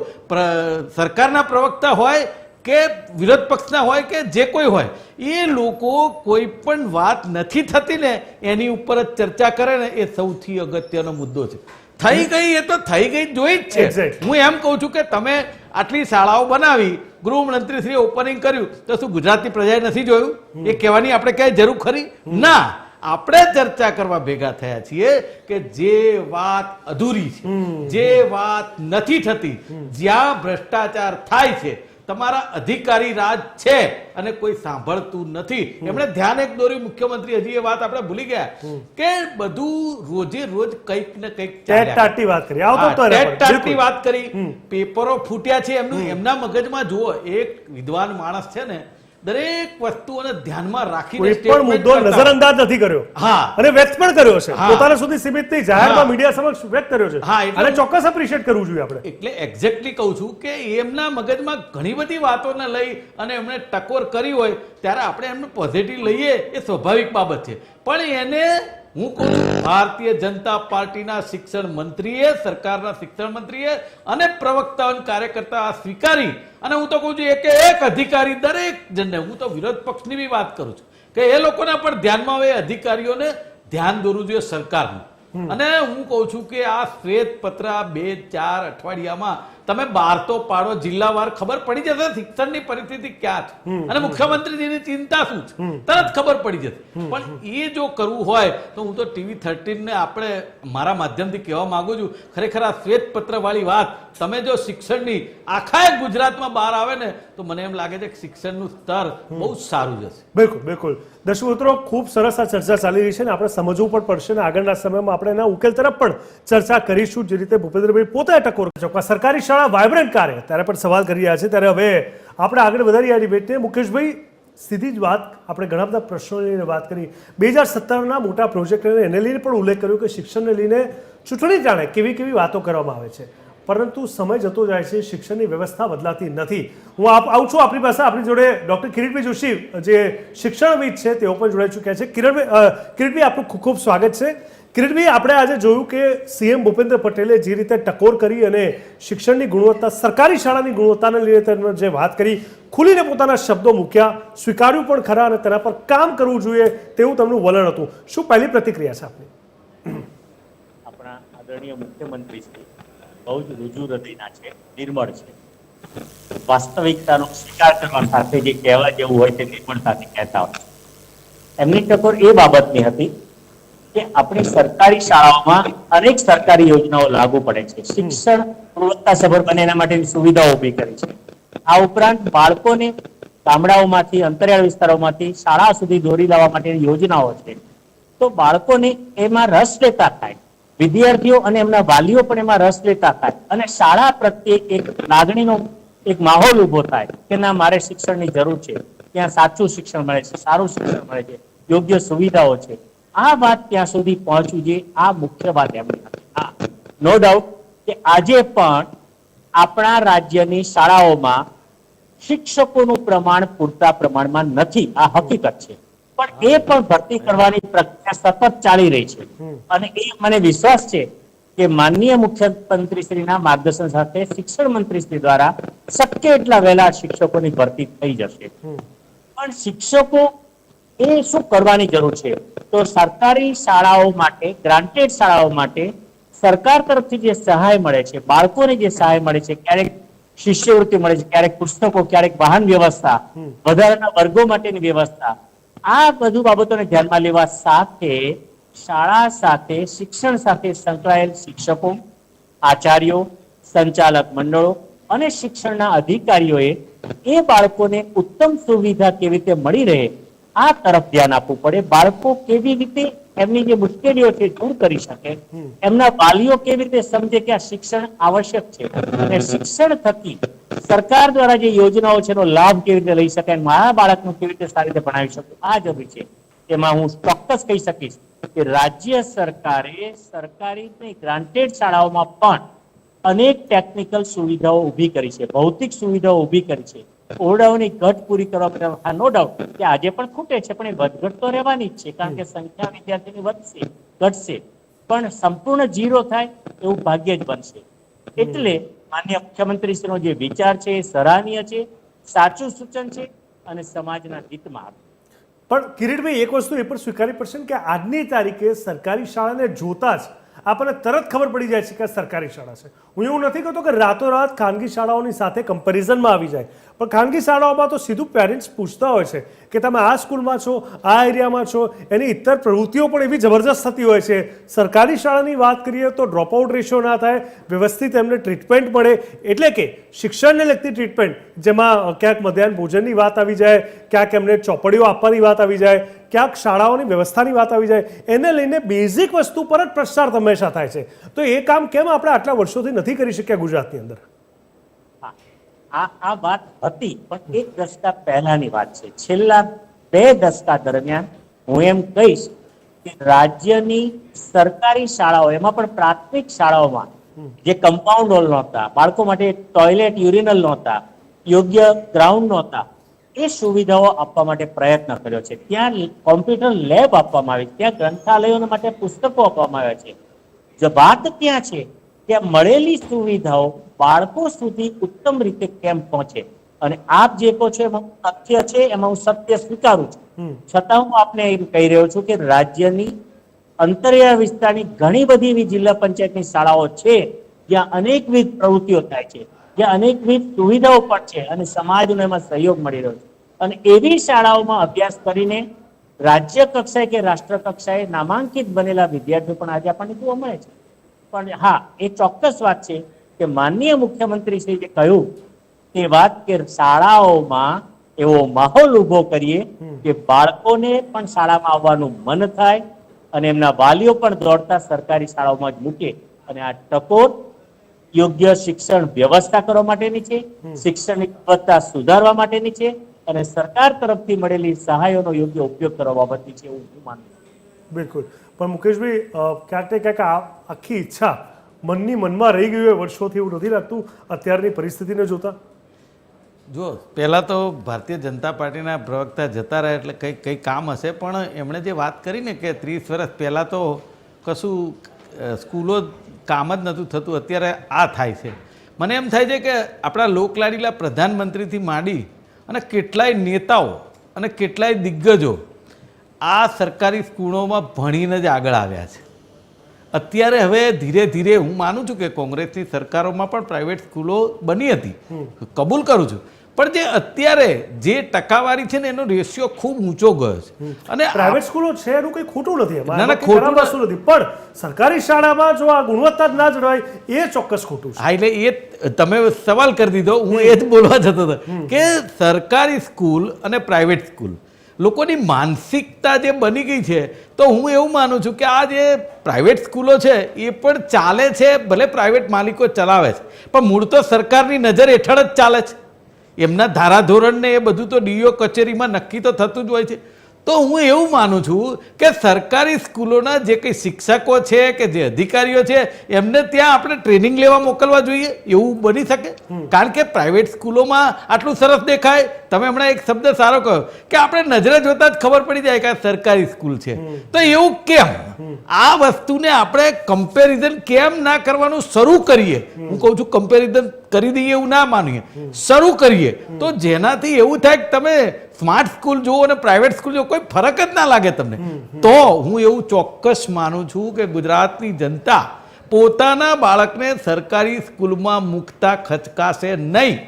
સરકારના પ્રવક્તા હોય કે વિરોધ પક્ષના હોય કે જે કોઈ હોય, એ લોકો કોઈ પણ વાત નથી થતી ને એની ઉપર જ ચર્ચા કરે ને, એ સૌથી અગત્યનો મુદ્દો છે. થઈ ગઈ એ તો થઈ ગઈ જોઈ જ છે. હું એમ કહું છું કે તમે આટલી શાળાઓ બનાવી, ગૃહમંત્રીશ્રીએ ઓપનિંગ કર્યું, તો શું ગુજરાતની પ્રજાએ નથી જોયું? એ કહેવાની આપણે ક્યાંય જરૂર ખરી? ના. આપણે ચર્ચા કરવા ભેગા થયા છીએ કે જે વાત અધૂરી છે, જે વાત નથી થતી, જ્યાં ભ્રષ્ટાચાર થાય છે, તમારા અધિકારી રાજ છે અને કોઈ સાંભળતું નથી. એમણે ધ્યાન એક દોર્યું મુખ્યમંત્રી, હજી એ વાત આપણે ભૂલી ગયા કે બધું રોજે રોજ કંઈક ને કંઈક વાત કરી, પેપરો ફૂટ્યા છે. એમના મગજમાં જુઓ, એક વિદ્વાન માણસ છે ને, દરેક વસ્તુઓને ધ્યાનમાં રાખીને પણ મુદ્દો નજરઅંદાજ નથી કર્યો. હા, અને વ્યક્ત પણ કર્યો છે, પોતાના સુધી સીમિત નહીં, જાહેરમાં મીડિયા સમક્ષ વ્યક્ત કર્યો છે. હા, અને ચોક્કસ એપ્રિશિએટ કરવું જોઈએ આપણે. એટલે એક્ઝેક્ટલી કહું છું કે એમના મગજમાં ઘણી બધી વાતોને લઈ અને એમણે ટકોર કરી હોય ત્યારે આપણે એમને પોઝિટિવ લઈએ એ સ્વાભાવિક બાબત છે. પણ એને હું કહું છું, ભારતીય જનતા પાર્ટીના શિક્ષણ મંત્રીએ, સરકારના શિક્ષણ મંત્રીએ અને પ્રવક્તાઓ કાર્યકર્તા આ સ્વીકારી, અને હું તો કહું છું એક અધિકારી દરેક જણને, હું તો વિરોધ પક્ષની બી વાત કરું છું કે એ લોકોના પણ ધ્યાનમાં આવે, અધિકારીઓને ધ્યાન દોરવું જોઈએ સરકારનું. અને હું કહું છું કે આ શ્વેતપત્ર 2-4 અઠવાડિયામાં તમે બહાર તો પાડો, જિલ્લાવાર ખબર પડી જશે શિક્ષણની પરિસ્થિતિ ક્યાં છે અને મુખ્યમંત્રીજીની ચિંતા શું છે, તરત ખબર પડી જશે. પણ એ જો કરવું હોય તો હું તો ટીવી 13 ને આપણે મારા માધ્યમથી કહેવા માંગુ છું, ખરેખર આ શ્વેતપત્ર વાળી વાત તમે જો શિક્ષણની આખા ગુજરાતમાં બહાર આવે ને, તો મને એમ લાગે છે કે શિક્ષણનું સ્તર બહુ સારું જશે. બિલકુલ બિલકુલ. દર્શક મિત્રો, ખૂબ સરસ આ ચર્ચા ચાલી રહી છે અને આપણે સમજવું પણ પડશે અને આગળના સમયમાં આપણે એના ઉકેલ તરફ પણ ચર્ચા કરીશું. જે રીતે ભૂપેન્દ્રભાઈ પોતે ટકોર ચોકમાં સરકારી શાળા વાઇબ્રન્ટ કાર્ય ત્યારે પણ સવાલ કરી રહ્યા છે, ત્યારે હવે આપણે આગળ વધારી આ ડિબેટને. મુકેશભાઈ, સીધી જ વાત, આપણે ઘણા બધા પ્રશ્નો લઈને વાત કરી. 2017ના મોટા પ્રોજેક્ટ એને લઈને પણ ઉલ્લેખ કર્યો કે શિક્ષણને લઈને ચૂંટણી જાણે કેવી કેવી વાતો કરવામાં આવે છે, પરંતુ સમય જતો જાય છે, શિક્ષણની વ્યવસ્થા બદલાતી નથી. હું આવું છું આપણી પાસે, આપણી જોડે ડૉક્ટર કિરીટભાઈ જોશી જે શિક્ષણવિદ છે તેઓ પણ જોડાઈ ચૂક્યા છે. કિરીટભાઈ, આપનું ખૂબ ખૂબ સ્વાગત છે. કિરીટભાઈ, આપણે આજે જોયું કે સીએમ ભૂપેન્દ્ર પટેલે જે રીતે ટકોર કરી અને શિક્ષણની ગુણવત્તા, સરકારી શાળાની ગુણવત્તાને લઈને તેમણે જે વાત કરી, ખુલીને પોતાના શબ્દો મૂક્યા, સ્વીકાર્યું પણ ખરા અને તેના પર કામ કરવું જોઈએ તેવું તેમનું વલણ હતું. શું પહેલી પ્રતિક્રિયા છે આપની? આપણા આદરણીય મુખ્યમંત્રી શ્રી બહુ જ રુજુ હૃદયના છે, નિર્મળ છે. વાસ્તવિકતાનો સ્વીકાર કરવા સાથે જે કહેવા જેવું હોય તે નિર્મળતાથી કહેતા હોય. એમની ટકોર એ બાબતની હતી કે આપણી સરકારી શાળાઓમાં અનેક સરકારી યોજનાઓ લાગુ પડે છે. શિક્ષણ ગુણવત્તાસભર બને એના માટેની સુવિધાઓ ઊભી કરી છે. આ ઉપરાંત બાળકોને ગામડાઓમાંથી, અંતરિયાળ વિસ્તારોમાંથી શાળા સુધી દોરી લાવવા માટેની યોજનાઓ છે. તો બાળકોને એમાં રસ લેતા થાય, વિદ્યાર્થીઓ અને એમના વાલીઓ પણ એમાં રસ લેતા થાય અને શાળા પ્રત્યે એક લાગણીનો એક માહોલ ઉભો થાય કે ના, મારે શિક્ષણની જરૂર છે, ત્યાં સાચું શિક્ષણ મળે છે, સારું શિક્ષણ મળે છે, યોગ્ય સુવિધાઓ છે. આ વાત ત્યાં સુધી પહોંચવી જોઈએ, આ મુખ્ય વાત એમની હતી. હા, નો ડાઉટ કે આજે પણ આપણા રાજ્યની શાળાઓમાં શિક્ષકોનું પ્રમાણ પૂરતા પ્રમાણમાં નથી, આ હકીકત છે. પણ એ પણ ભરતી કરવાની પ્રક્રિયા સતત ચાલી રહી છે અને એ મને વિશ્વાસ છે કે માનનીય મુખ્યમંત્રીશ્રીના માર્ગદર્શન સાથે શિક્ષણ મંત્રીશ્રી દ્વારા શક્ય એટલા વહેલા શિક્ષકોની ભરતી થઈ જશે. પણ શિક્ષકો એ શું કરવાની જરૂર છે? તો સરકારી શાળાઓ માટે, ગ્રાન્ટેડ શાળાઓ માટે સરકાર તરફથી જે સહાય મળે છે, બાળકોને જે સહાય મળે છે, ક્યારેક શિષ્યવૃત્તિ મળે છે, ક્યારેક પુસ્તકો, ક્યારેક વાહન વ્યવસ્થા, વધારાના વર્ગો માટેની વ્યવસ્થા, આ બધું બાબતોને ધ્યાનમાં લેવા સાથે શાળા સાથે, શિક્ષણ સાથે સંકળાયેલ શિક્ષકો, આચાર્યો, સંચાલક મંડળો અને શિક્ષણના અધિકારીઓએ એ બાળકોને ઉત્તમ સુવિધા કેવી રીતે મળી રહે આ તરફ ધ્યાન આપવું પડે. બાળકો કેવી રીતે એમની જે મુશ્કેલીઓ છે દૂર કરી શકે, એમના વાલીઓ કેવી રીતે સમજે કે આ શિક્ષણ આવશ્યક છે અને શિક્ષણ થકી સરકાર દ્વારા જે યોજનાઓ છે એનો લાભ કેવી રીતે લઈ શકાય, મારા બાળકનું કેવી રીતે સારી રીતે ભણાવી શકું, આ જરૂરી છે. એમાં હું ચોક્કસ કહી શકીશ કે રાજ્ય સરકારે સરકારી ગ્રાન્ટેડ શાળાઓમાં પણ અનેક ટેકનિકલ સુવિધાઓ ઊભી કરી છે, ભૌતિક સુવિધાઓ ઊભી કરી છે. ઓરડાઓની ઘટ પૂરી કરવા, નો ડાઉટ કે આજે પણ ખૂટે છે, પણ એ વધઘટ તો રહેવાની જ છે, કારણ કે સંખ્યા વિદ્યાર્થીની વધશે, ઘટશે, પણ સંપૂર્ણ ઝીરો થાય એવું ભાગ્ય જ બનશે. એટલે માનનીય મુખ્યમંત્રીશ્રીનો જે વિચાર છે એ સરાહનીય છે, સાચું સૂચન છે અને સમાજના હિતમાં. પણ કિરીટભાઈ, એક વસ્તુ એ પણ સ્વીકારવી પડશે ને કે આજની તારીખે સરકારી શાળાને જોતા જ આપણને તરત ખબર પડી જાય છે કે સરકારી શાળા છે. હું એવું નથી કહેતો કે રાતોરાત ખાનગી શાળાઓની સાથે કમ્પેરિઝનમાં આવી જાય, પણ ખાનગી શાળાઓમાં તો સીધું પેરેન્ટ્સ પૂછતા હોય છે કે તમે આ સ્કૂલમાં છો, આ એરિયામાં છો, એની ઇતર પ્રવૃત્તિઓ પણ એવી જબરજસ્ત થતી હોય છે. સરકારી શાળાની વાત કરીએ તો ડ્રોપઆઉટ રેશિયો ના થાય, વ્યવસ્થિત એમને ટ્રીટમેન્ટ મળે, એટલે કે શિક્ષણને લગતી ટ્રીટમેન્ટ, જેમાં ક્યાંક મધ્યાહન ભોજનની વાત આવી જાય, ક્યાંક એમને ચોપડીઓ આપવાની વાત આવી જાય, ક્યાંક શાળાઓની વ્યવસ્થાની વાત આવી જાય, એને લઈને બેઝિક વસ્તુ પર જ પ્રસાર હંમેશા થાય છે. તો એ કામ કેમ આપણે આટલા વર્ષોથી નથી કરી શક્યા ગુજરાતની અંદર? આ વાત હતી, પણ એક દશકા પહેલાની વાત છે. છેલ્લા 2 દશકા દરમિયાન હું એમ કહીશ કે રાજ્યની સરકારી શાળાઓ, એમાં પણ પ્રાથમિક શાળાઓમાં જે કમ્પાઉન્ડ હોલ નહોતા, બાળકો માટે ટોયલેટ, યુરિનલ નહોતા, યોગ્ય ગ્રાઉન્ડ નહોતા, એ સુવિધાઓ આપવા માટે પ્રયત્ન કર્યો છે. ત્યાં કોમ્પ્યુટર લેબ આપવામાં આવી, ત્યાં ગ્રંથાલયો માટે પુસ્તકો આપવામાં આવ્યા છે. જે વાત ત્યાં છે ત્યાં મળેલી સુવિધાઓ બાળકો સુધી ઉત્તમ રીતે કેમ પહોંચે, અને આપ જે કહો છો એમાં તથ્ય છે, એમાં હું સત્ય સ્વીકારું છું. છતાં હું આપને એમ કહી રહ્યો છું કે રાજ્યની અંતરિયાળ વિસ્તારની ઘણી બધી એવી જિલ્લા પંચાયતની શાળાઓ છે જ્યાં અનેકવિધ પ્રવૃત્તિઓ થાય છે, જ્યાં અનેકવિધ સુવિધાઓ પણ છે અને સમાજનો એમાં સહયોગ મળી રહ્યો છે. અને એવી શાળાઓમાં અભ્યાસ કરીને રાજ્ય કક્ષાએ કે રાષ્ટ્ર કક્ષાએ નામાંકિત બનેલા વિદ્યાર્થીઓ પણ આજે આપણને જોવા મળે છે. પણ હા, એ ચોક્કસ વાત છે કે માનનીય મુખ્યમંત્રી શ્રી જે કહ્યું તે વાત કે શાળાઓમાં એવો માહોલ ઊભો કરીએ કે બાળકોને પણ શાળામાં આવવાનું મન થાય અને એમના વાલીઓ પણ દોડતા સરકારી શાળાઓમાં જ મૂકે અને આ ટકોર યોગ્ય શિક્ષણ વ્યવસ્થા કરવા માટેની છે, શિક્ષણની ગુણવત્તા સુધારવા માટેની છે અને સરકાર તરફથી મળેલી સહાયોનો યોગ્ય ઉપયોગ કરવા બાબતની છે એવું હું માનું છું. બિલકુલ. પણ મુકેશભાઈ, ક્યાંક ને ક્યાંક આ આખી ઈચ્છા મનમાં રહી ગયું હોય વર્ષોથી, એવું નથી લાગતું અત્યારની પરિસ્થિતિને જોતા? જો પહેલાં તો ભારતીય જનતા પાર્ટીના પ્રવક્તા જતા રહ્યા એટલે કંઈ કામ હશે, પણ એમણે જે વાત કરી ને કે 30 વર્ષ પહેલાં તો કશું સ્કૂલો કામ જ નહોતું થતું, અત્યારે આ થાય છે. મને એમ થાય છે કે આપણા લોકલાડીલા પ્રધાનમંત્રીથી માંડી અને કેટલાય નેતાઓ અને કેટલાય દિગ્ગજો આ સરકારી સ્કૂલોમાં ભણીને જ આગળ આવ્યા છે. અત્યારે હવે ધીરે ધીરે હું માનું છું કે કોંગ્રેસની સરકારોમાં પણ પ્રાઇવેટ સ્કૂલો બની હતી, કબૂલ કરું છું, પણ જે અત્યારે જે ટકાવારી છે ને એનો રેશિયો ખૂબ ઊંચો ગયો છે. અને પ્રાઇવેટ સ્કૂલો છે એનું કંઈ ખોટું નથી, ના, ના, ખોટું વસ્તુ નથી, પણ સરકારી શાળામાં જો આ ગુણવત્તા જ ના જળવાય એ ચોક્કસ ખોટું છે. હા, એટલે એ તમે સવાલ કરી દીધો, હું એ જ બોલવા જતો હતો કે સરકારી સ્કૂલ અને પ્રાઇવેટ સ્કૂલ લોકોની માનસિકતા જે બની ગઈ છે, તો હું એવું માનું છું કે આ જે પ્રાઇવેટ સ્કૂલો છે એ પણ ચાલે છે, ભલે પ્રાઇવેટ માલિકો ચલાવે છે, પણ મૂળ તો સરકારની નજર હેઠળ જ ચાલે છે. એમના ધારાધોરણને એ બધું તો ડીઓ કચેરીમાં નક્કી તો થતું જ હોય છે. તો હું એવું માનું છું કે સરકારી સ્કૂલોના જે કંઈ શિક્ષકો છે કે જે અધિકારીઓ છે એમને ત્યાં આપણે ટ્રેનિંગ લેવા મોકલવા જોઈએ, એવું બની શકે. કારણ કે પ્રાઇવેટ સ્કૂલોમાં આટલું સરસ દેખાય, તમે હમણાં એક શબ્દ સારો કહ્યો કે આપણે નજરે જોતા જ ખબર પડી જાય કે આ સરકારી સ્કૂલ છે, તો એવું કેમ? આ વસ્તુને આપણે કમ્પેરિઝન કેમ ના કરવાનું શરૂ કરીએ? હું કહું છું કમ્પેરિઝન કરી દઈએ એવું ના માનીએ, શરૂ કરીએ તો જેનાથી એવું થાય કે તમે સ્માર્ટ સ્કૂલ જુઓ અને પ્રાઇવેટ સ્કૂલ જુઓ, કોઈ ફરક જ ના લાગે તમને. તો હું એવું ચોક્કસ માનું છું કે ગુજરાતની જનતા પોતાના બાળકને સરકારી સ્કૂલમાં મૂકતા ખચકાશે નહીં.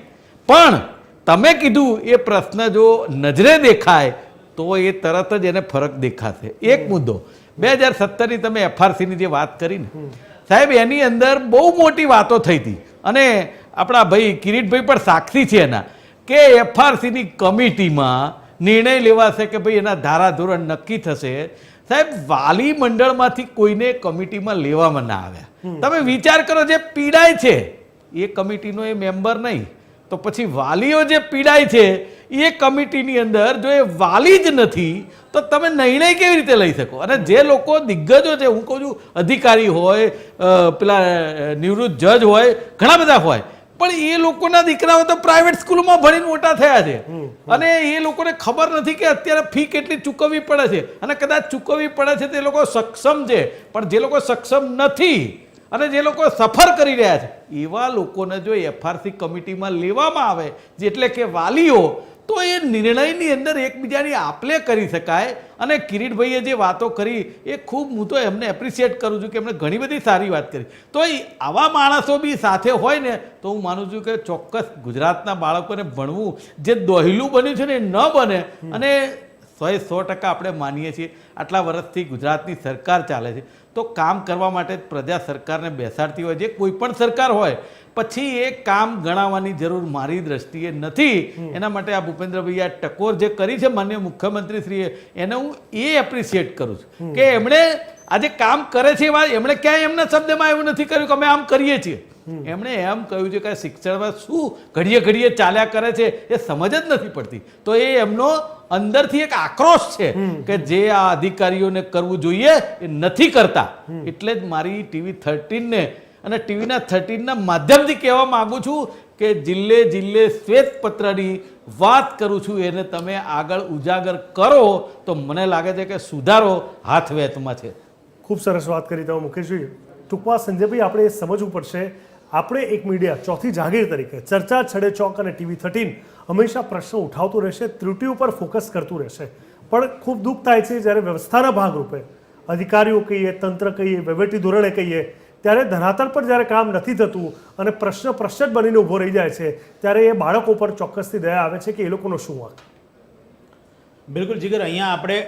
પણ તમે કીધું એ પ્રશ્ન જો નજરે દેખાય તો એ તરત જ એને ફરક દેખાશે. એક મુદ્દો 2017ની તમે FRCની જે વાત કરી ને સાહેબ, એની અંદર બહુ મોટી વાતો થઈ હતી અને આપણા ભાઈ કિરીટભાઈ પણ સાક્ષી છે એના, કે FRCની કમિટીમાં નિર્ણય લેવાશે કે ભાઈ એના ધારાધોરણ નક્કી થશે. સાહેબ, વાલી મંડળમાંથી કોઈને કમિટીમાં લેવામાં ના આવ્યા. તમે વિચાર કરો, જે પીડાય છે એ કમિટીનો એ મેમ્બર નહીં, તો પછી વાલીઓ જે પીડાય છે એ કમિટીની અંદર જો એ વાલી જ નથી તો તમે નિર્ણય કેવી રીતે લઈ શકો? અને જે લોકો દિગ્ગજો છે, હું કહું છું અધિકારી હોય, પેલા નિવૃત્ત જજ હોય, ઘણા બધા હોય, પણ એ લોકોના દીકરાઓ તો પ્રાઇવેટ સ્કૂલોમાં ભણીને મોટા થયા છે અને એ લોકોને ખબર નથી કે અત્યારે ફી કેટલી ચૂકવવી પડે છે. અને કદાચ ચૂકવવી પડે છે તે લોકો સક્ષમ છે, પણ જે લોકો સક્ષમ નથી અને જે લોકો સફર કરી રહ્યા છે એવા લોકોને જો FRC કમિટીમાં લેવામાં આવે, એટલે કે વાલીઓ, તો એ નિર્ણયની અંદર એકબીજાની આપલે કરી શકાય. અને કિરીટભાઈએ જે વાતો કરી એ ખૂબ, હું તો એમને એપ્રિશિએટ કરું છું કે એમણે ઘણી બધી સારી વાત કરી. તો આવા માણસો બી સાથે હોય ને તો હું માનું છું કે ચોક્કસ ગુજરાતના બાળકોને ભણવું જે દોહલું બન્યું છે ને એ ન બને. અને 100% આપણે માનીએ છીએ આટલા વર્ષથી ગુજરાતની સરકાર ચાલે છે તો કામ કરવા માટે પ્રજા સરકારને બેસાડતી હોય, જે કોઈ પણ સરકાર હોય, પછી એ કામ ગણાવવાની જરૂર મારી દ્રષ્ટિએ નથી. એના માટે આ ભૂપેન્દ્રભાઈ આ ટકોર જે કરી છે માનનીય મુખ્યમંત્રીશ્રીએ, એને હું એ એપ્રિશિએટ કરું છું કે એમણે આજે કામ કરે છે એમણે ક્યાંય એમના શબ્દમાં એવું નથી કર્યું કે અમે આમ કરીએ છીએ. એમણે એમ કહ્યું છે કે શિક્ષણમાં શું ઘડીએ ઘડીએ ચાલ્યા કરે છે એ સમજ જ નથી પડતી. તો એ એમનો અંદરથી એક આક્રોશ છે કે જે આ અધિકારીઓને કરવું જોઈએ એ નથી કરતા. એટલે જ મારી TV 13ને અને ટીવીના 13ના માધ્યમથી કહેવા માંગુ છું કે જિલ્લે જિલ્લે શ્વેતપત્રની વાત કરું છું, એને તમે આગળ ઉજાગર કરો તો મને લાગે છે કે સુધારો હાથ વેતમાં છે. ખૂબ સરસ વાત કરી તમે મુકેશભાઈ. ટૂંકમાં સંજયભાઈ, આપણે એ સમજવું પડશે, આપણે એક મીડિયા ચોથી જાગીર તરીકે ચર્ચા છડે ચોક અને TV 13 હંમેશા પ્રશ્નો ઉઠાવતું રહેશે, ત્રુટિ ઉપર ફોકસ કરતું રહેશે. પણ ખૂબ દુઃખ થાય છે જ્યારે વ્યવસ્થાના ભાગરૂપે અધિકારીઓ કહીએ, તંત્ર કહીએ, વહીવટી ધોરણે કહીએ, ત્યારે ધરાતલ પર જ્યારે કામ નથી થતું અને પ્રશ્ન જ બનીને ઊભો રહી જાય છે, ત્યારે એ બાળકો પર ચોક્કસથી દયા આવે છે કે એ લોકોનો શું વાંક? બિલકુલ જીગર, અહીંયા આપણે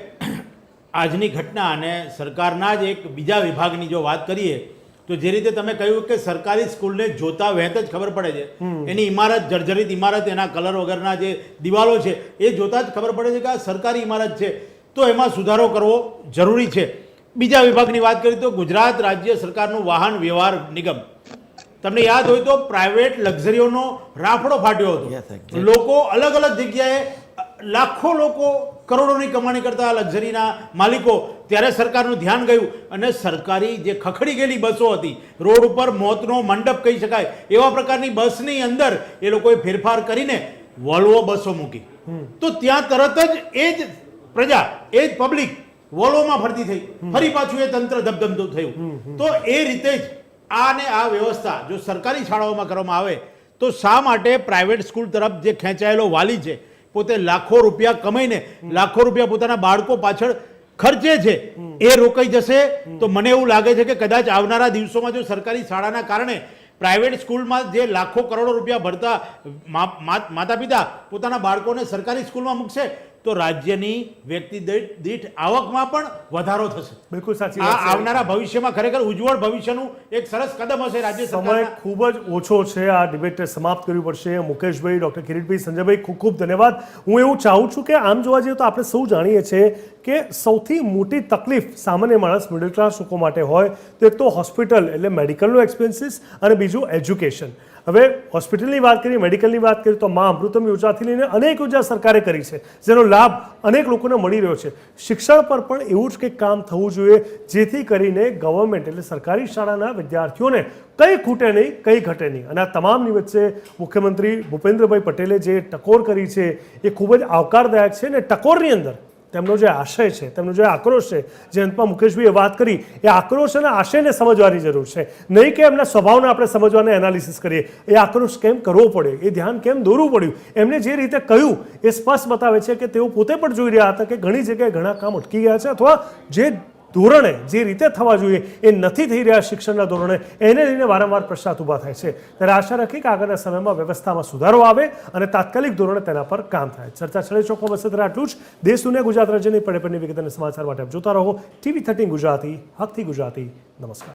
આજની ઘટના અને સરકારના જ એક બીજા વિભાગની જો વાત કરીએ તો જે રીતે તમે કહ્યું કે સરકારી સ્કૂલને જોતા વહેત જ ખબર પડે છે, એની ઇમારત જર્જરિત ઇમારત, એના કલર વગરના જે દિવાલો છે એ જોતા જ ખબર પડે છે કે આ સરકારી ઇમારત છે, તો એમાં સુધારો કરવો જરૂરી છે. બીજા વિભાગની વાત કરીએ તો ગુજરાત રાજ્ય સરકારનું વાહન વ્યવહાર નિગમ, તમને યાદ હોય તો પ્રાઇવેટ લક્ઝરીઓનો રાફડો ફાટ્યો Yes, હતો. exactly. લોકો અલગ અલગ જગ્યાએ લાખો લોકો કરોડોની કમાણી કરતા લક્ઝરીના માલિકો, ત્યારે સરકારનું ધ્યાન ગયું અને સરકારી જે ખખડી ગયેલી બસો હતી, રોડ ઉપર મોતનો મંડપ કહી શકાય એવા પ્રકારની બસની અંદર એ લોકોએ ફેરફાર કરીને વોલ્વો બસો મૂકી. તો ત્યાં તરત જ એ જ પ્રજા, એ જ પબ્લિક વોલ્વોમાં ફરતી થઈ, ફરી પાછું એ તંત્ર ધબધબતું થયું. તો એ રીતે જ આ ને આ વ્યવસ્થા જો સરકારી શાળાઓમાં કરવામાં આવે તો શા માટે પ્રાઇવેટ સ્કૂલ તરફ જે ખેંચાયેલો વાલી છે, પોતે લાખો રૂપિયા કમાઈને લાખો રૂપિયા પોતાના બાળકો પાછળ ખર્ચે છે, એ રોકાઈ જશે? તો મને એવું લાગે છે કે કદાચ આવનારા દિવસોમાં જો સરકારી શાળાના કારણે પ્રાઇવેટ સ્કૂલમાં જે લાખો કરોડો રૂપિયા ભરતા માતા પિતા પોતાના બાળકોને સરકારી સ્કૂલમાં મૂકશે તો રાજ્યની વ્યક્તિ દીઠ આવકમાં પણ વધારો થશે. બિલકુલ સાચી આ વાત છે. આવનારા ભવિષ્યમાં ખરેખર ઉજ્જવળ ભવિષ્યનું એક સરસ કદમ હશે રાજ્ય સમય સરકારના. ખૂબ જ ઓછો છે, આ ડિબેટને સમાપ્ત કરવી પડશે. મુકેશભાઈ, ડૉક્ટર કિરીટભાઈ, સંજયભાઈ, ખૂબ ખૂબ ધન્યવાદ. હું એવું ચાહું છું કે આમ જોવા જઈએ તો આપણે સૌ જાણીએ છીએ કે સૌથી મોટી તકલીફ સામાન્ય માણસ, મિડલ ક્લાસ લોકો માટે હોય તો એક તો હોસ્પિટલ એટલે મેડિકલનો એક્સપેન્સીસ અને બીજું એજ્યુકેશન. હવે હોસ્પિટલની વાત કરીએ, મેડિકલની વાત કરીએ તો મા અમૃતમ યોજનાથી લઈને અનેક યોજના સરકારે કરી છે, જેનો લાભ અનેક લોકોને મળી રહ્યો છે. શિક્ષણ પર પણ એવું જ કંઈક કામ થવું જોઈએ જેથી કરીને ગવર્મેન્ટ એટલે સરકારી શાળાના વિદ્યાર્થીઓને કંઈ ખૂટે નહીં, કંઈ ઘટે નહીં. અને આ તમામની વચ્ચે મુખ્યમંત્રી ભૂપેન્દ્રભાઈ પટેલે જે ટકોર કરી છે એ ખૂબ જ આવકારદાયક છે. અને ટકોરની અંદર તેમનો જે આશય છે, તેમનો જે આક્રોશ છે, જે અંતમાં મુકેશભાઈએ વાત કરી, એ આક્રોશ અને આશયને સમજવાની જરૂર છે. નહીં કે એમના સ્વભાવને આપણે સમજવાને એનાલિસિસ કરીએ, એ આક્રોશ કેમ કરવો પડે, એ ધ્યાન કેમ દોરવું પડ્યું. એમને જે રીતે કહ્યું એ સ્પષ્ટ બતાવે છે કે તેઓ પોતે પણ જોઈ રહ્યા હતા કે ઘણી જગ્યાએ ઘણા કામ અટકી ગયા છે, અથવા જે ધોરણે જે રીતે થવા જોઈએ એ નથી થઈ રહ્યા શિક્ષણના ધોરણે, એને લઈને વારંવાર પ્રશ્નાર્થ ઊભા થાય છે. ત્યારે આશા રાખી કે આગળના સમયમાં વ્યવસ્થામાં સુધારો આવે અને તાત્કાલિક ધોરણે તેના પર કામ થાય. ચર્ચા છડે ચોકમાં બસ અત્યારે આટલું જ. દેશ દુનિયા ગુજરાત રાજ્યની પડે પડની વિગત અને સમાચાર માટે આપ જોતા રહો TV13 ગુજરાતી, હકથી ગુજરાતી. નમસ્કાર.